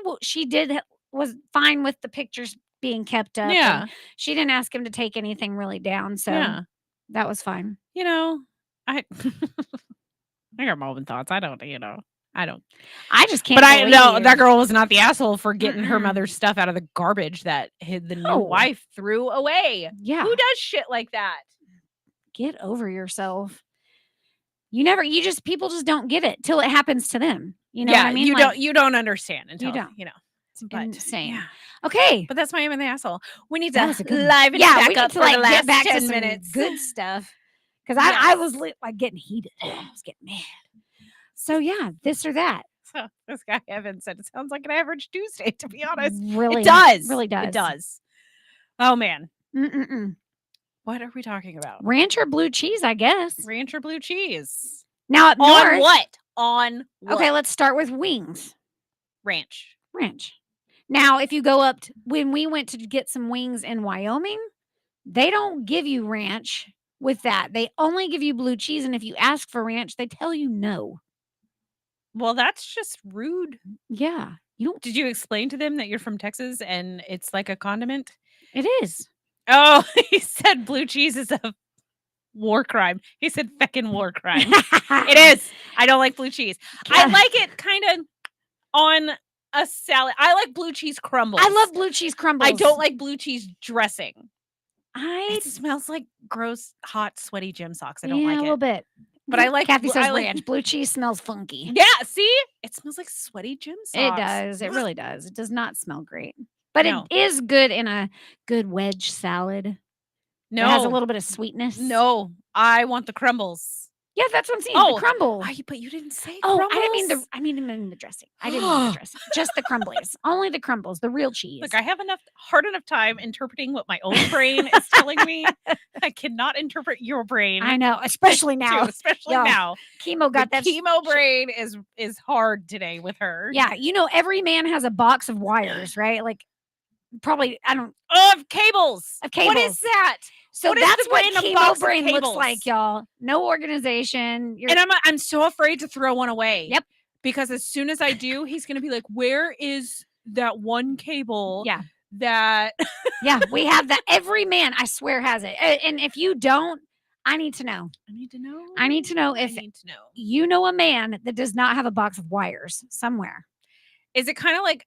was fine with the pictures being kept up. Yeah. She didn't ask him to take anything really down. So that was fine. I got my own thoughts. I don't. I just can't. But I know that girl was not the asshole for getting her mother's stuff out of the garbage that the new wife threw away. Yeah. Who does shit like that? Get over yourself. People just don't get it till it happens to them. You know what I mean? You don't understand until But insane. Yeah. Okay. But that's my the asshole. We need to liven it back up to for the last get back 10 to minutes. Good stuff. Because I was like getting heated. I was getting mad. So yeah, this or that. So this guy Evan said it sounds like an average Tuesday, to be honest. Really? It does. Really does. It does. Oh man. Mm-mm-mm. What are we talking about? Ranch or blue cheese, I guess. Ranch or blue cheese. Now up on north. What? On what? Okay, let's start with wings. Ranch. Now, if you go up when we went to get some wings in Wyoming, they don't give you ranch with that. They only give you blue cheese, and if you ask for ranch, they tell you no. Well, that's just rude. Yeah. Did you explain to them that you're from Texas and it's like a condiment? It is. Oh, he said blue cheese is a war crime. He said feckin' war crime. It is. I don't like blue cheese. I like it kind of on a salad. I like blue cheese crumbles. I love blue cheese crumbles. I don't like blue cheese dressing. It smells like gross, hot, sweaty gym socks. I don't yeah, like a it. little bit. But I like Kathy says I like, ranch. Blue cheese smells funky. Yeah, see? It smells like sweaty gym socks. It does. It really does. It does not smell great. But it is good in a good wedge salad. No. It has a little bit of sweetness. No. I want the crumbles. Yeah, that's what I'm saying. The crumble. But you didn't say crumbles. crumbles. I mean in the dressing. I didn't mean the dressing. Just the crumblies. Only the crumbles, the real cheese. Look, I have hard enough time interpreting what my own brain is telling me. I cannot interpret your brain. I know, especially now. Especially now. Chemo got that chemo brain is hard today with her. Yeah, every man has a box of wires, right? Like probably of cables. What is that? So that's what chemo brain looks like, y'all. No organization. And I'm so afraid to throw one away. Yep. Because as soon as I do, he's gonna be like, "Where is that one cable?" Yeah. That. Yeah, we have that. Every man, I swear, has it. And if you don't, I need to know. I need to know. I need to know if you know a man that does not have a box of wires somewhere. Is it kind of like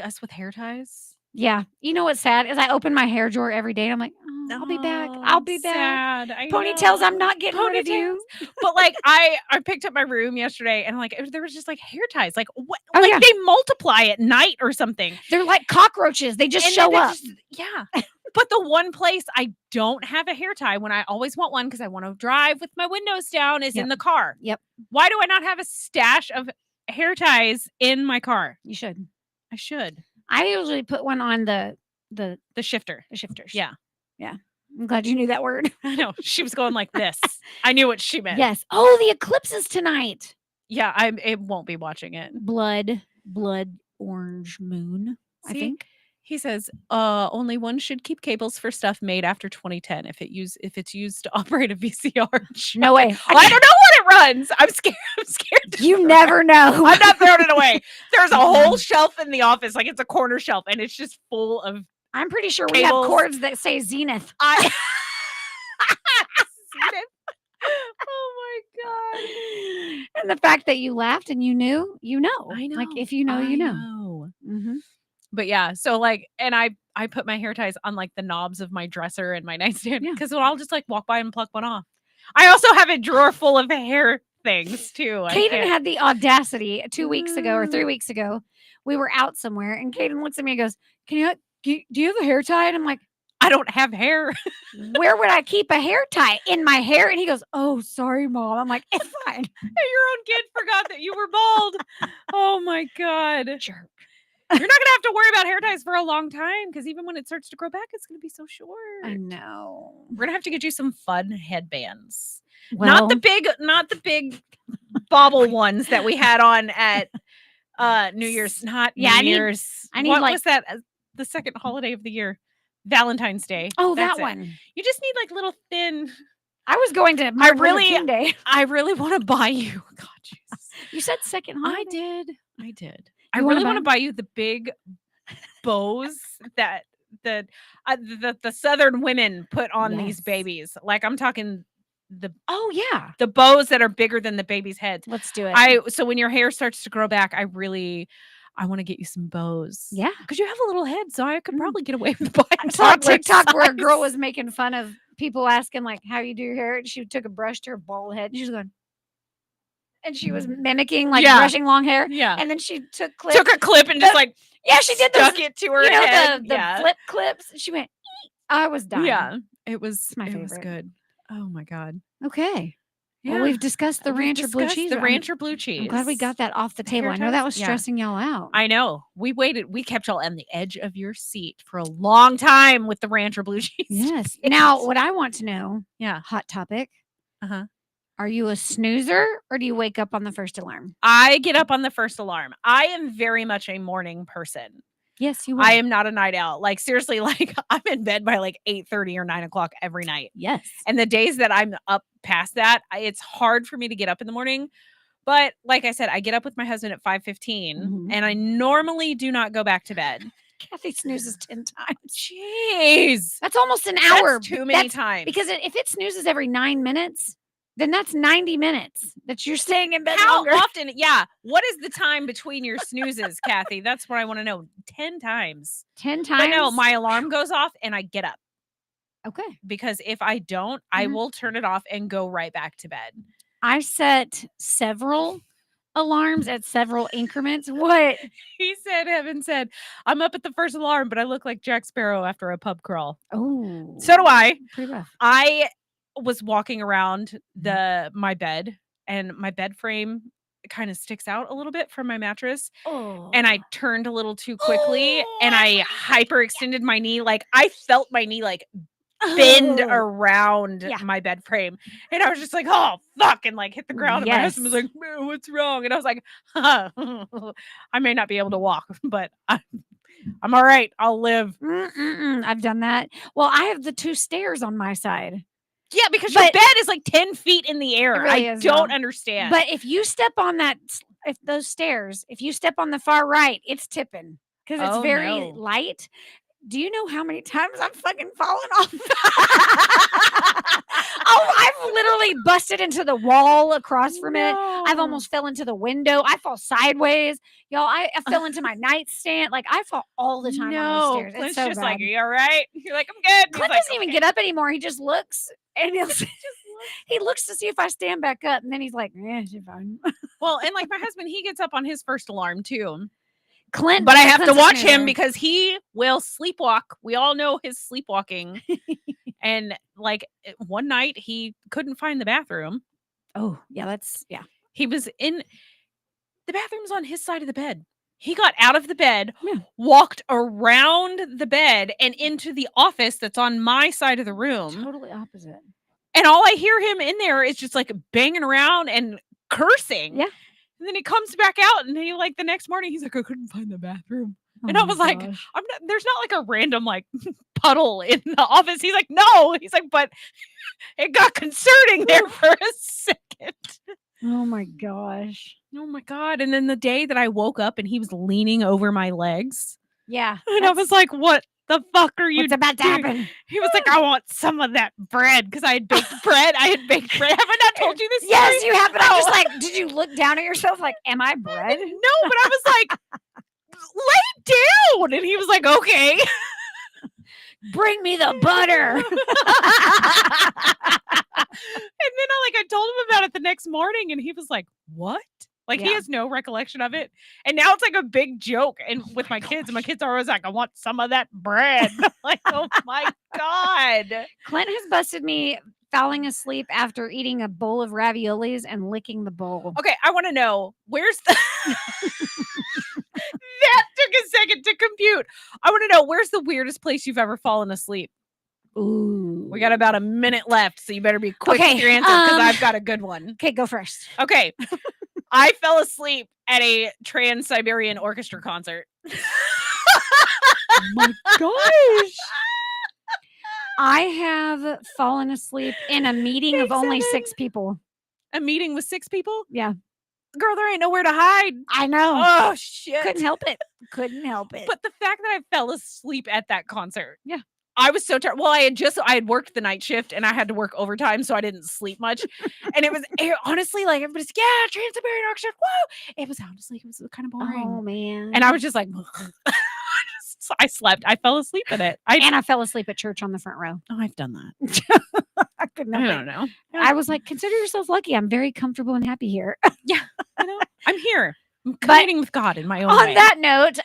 us with hair ties? Yeah. You know what's sad is I open my hair drawer every day and I'm like, I'll be back. I'll be back. Ponytails, I'm not getting rid of you. But like I picked up my room yesterday and like there was just like hair ties. Like what? Oh, like yeah. they multiply at night or something. They're like cockroaches. They just show up. Yeah. But the one place I don't have a hair tie when I always want one because I want to drive with my windows down is in the car. Yep. Why do I not have a stash of hair ties in my car? You should. I should. I usually put one on the shifter. The shifters. Yeah. Yeah. I'm glad you knew that word. I know. She was going like this. I knew what she meant. Yes. Oh, the eclipse is tonight. Yeah, it won't be watching it. Blood orange moon, I think. He says, only one should keep cables for stuff made after 2010 if it's used to operate a VCR. No way. Well, I don't know what it runs. I'm scared. You never know. I'm not throwing it away. There's a whole shelf in the office, like it's a corner shelf, and it's just full of. I'm pretty sure cables. we have cords that say Zenith. Zenith. Oh my god! And the fact that you laughed and you knew, you know. I know. Like if you know, you know. Mm-hmm. But yeah, so like, and I put my hair ties on like the knobs of my dresser and my nightstand because I'll just like walk by and pluck one off. I also have a drawer full of hair things too. Kaden had the audacity 2 weeks ago or 3 weeks ago. We were out somewhere and Kaden looks at me and goes, do you have a hair tie? And I'm like, I don't have hair. Where would I keep a hair tie? In my hair? And he goes, oh, sorry, Mom. I'm like, it's fine. Your own kid forgot that you were bald. Oh my God. Jerk. You're not going to have to worry about hair ties for a long time because even when it starts to grow back, it's going to be so short. I know. We're going to have to get you some fun headbands. Well, not the big bobble ones that we had on at New Year's. Not New Year's. I need what like, was that? The second holiday of the year. Valentine's Day. Oh, That's that one. You just need like little thin. I was going to Martin Luther King Day. I really want to buy you. God, Jesus. You said second holiday. I did. I really want to buy you the big bows that the Southern women put on these babies. Like I'm talking the bows that are bigger than the baby's heads. Let's do it. So when your hair starts to grow back, I want to get you some bows. Yeah. Because you have a little head, so I could probably get away with buying. I saw a TikTok where a girl was making fun of people asking like how you do your hair. And she took a brush to her bald head and she was going. And she was mimicking like brushing long hair. Yeah. And then she took a clip and just like she did stuck it to her head. The flip clips. She went, I was dying. Yeah. It was my favorite. It was good. Oh my God. Okay. Yeah. Well, we've discussed the rancher blue cheese. The rancher blue cheese. I'm glad we got that off the table. I know that was stressing y'all out. I know. We waited. We kept y'all on the edge of your seat for a long time with the rancher blue cheese. Yes. Now, what I want to know, hot topic. Uh-huh. Are you a snoozer or do you wake up on the first alarm? I get up on the first alarm. I am very much a morning person. Yes, you are. I am not a night owl. Like seriously, like I'm in bed by like 8:30 or 9 o'clock every night. Yes. And the days that I'm up past that, it's hard for me to get up in the morning. But like I said, I get up with my husband at 5:15 and I normally do not go back to bed. Kathy snoozes 10 times. Jeez. That's almost an hour. That's too many times. Because if it snoozes every 9 minutes, then that's 90 minutes that you're staying in bed How longer. often? Yeah. What is the time between your snoozes, Kathy? That's what I want to know. 10 times. 10 times? But no, my alarm goes off and I get up. Okay. Because if I don't, I will turn it off and go right back to bed. I set several alarms at several increments. What? Evan said, I'm up at the first alarm, but I look like Jack Sparrow after a pub crawl. Oh. So do I. Pretty rough. I was walking around my bed, and my bed frame kind of sticks out a little bit from my mattress. Oh. And I turned a little too quickly, and I hyperextended my knee. Like, I felt my knee like bend around my bed frame, and I was just like, oh fuck, and like hit the ground. And my husband was like, what's wrong? And I was like, I may not be able to walk, but I'm all right, I'll live. I've done that. Well, I have the 2 stairs on my side. Yeah, because your bed is like 10 feet in the air. Really I don't understand. But if you step on those stairs, if you step on the far right, it's tipping because it's very light. Do you know how many times I've fucking fallen off? I've literally busted into the wall across from it. I've almost fell into the window. I fall sideways. Y'all, I fell into my nightstand. Like, I fall all the time on those stairs. Clint's it's so just bad. like, are you all right? You're like, I'm good. Clint doesn't even get up anymore. He just looks and he looks to see if I stand back up. And then he's like, she's fine. Well, and like my husband, he gets up on his first alarm too. Clint, but I have to watch him because he will sleepwalk. We all know his sleepwalking. And like one night he couldn't find the bathroom. Oh, yeah, He was in the bathroom's on his side of the bed. He got out of the bed, walked around the bed and into the office that's on my side of the room. Totally opposite. And all I hear him in there is just like banging around and cursing. Yeah. And then he comes back out and he like the next morning, he's like, I couldn't find the bathroom. And I was like, there's not like a random like puddle in the office. He's like, no. He's like, but it got concerning there for a second. Oh my gosh. Oh my God. And then the day that I woke up and he was leaning over my legs. Yeah. And I was like, what the fuck are you What's about to happen? He was like, I want some of that bread because I had baked bread. Have I not told you this? Yes, you have. But I'm just like, did you look down at yourself like, am I bread? No, but I was like, lay down. And he was like, okay. Bring me the butter. And then I told him about it the next morning and he was like, what? Like he has no recollection of it. And now it's like a big joke. And with my kids, and my kids are always like, I want some of that bread. Like, oh my God. Clint has busted me falling asleep after eating a bowl of raviolis and licking the bowl. Okay, I want to know, where's the... That took a second to compute. I want to know, where's the weirdest place you've ever fallen asleep? Ooh. We got about a minute left, so you better be quick with your answer because I've got a good one. Okay, go first. Okay. I fell asleep at a Trans-Siberian Orchestra concert. Oh my gosh. I have fallen asleep in a meeting of only 6 people. A meeting with 6 people? Yeah. Girl, there ain't nowhere to hide. I know. Oh, shit. Couldn't help it. Couldn't help it. But the fact that I fell asleep at that concert. Yeah. I was so tired. Well, I had worked the night shift and I had to work overtime, so I didn't sleep much. And it was honestly like everybody's Trans-Siberian Orchestra. Whoa! It was honestly kind of boring. Oh man! And I was just like, I slept. I fell asleep at it. And I fell asleep at church on the front row. Oh, I've done that. I couldn't. I don't know. I was like, consider yourself lucky. I'm very comfortable and happy here. Yeah, I'm here. I'm communing with God in my own way. On that note,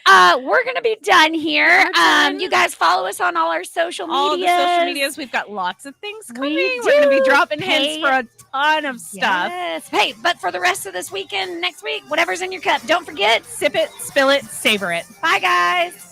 we're going to be done here. You guys follow us on all our social medias. All the social medias. We've got lots of things coming. We're going to be dropping hints for a ton of stuff. Yes. Hey, but for the rest of this weekend, next week, whatever's in your cup, don't forget, sip it, spill it, savor it. Bye, guys.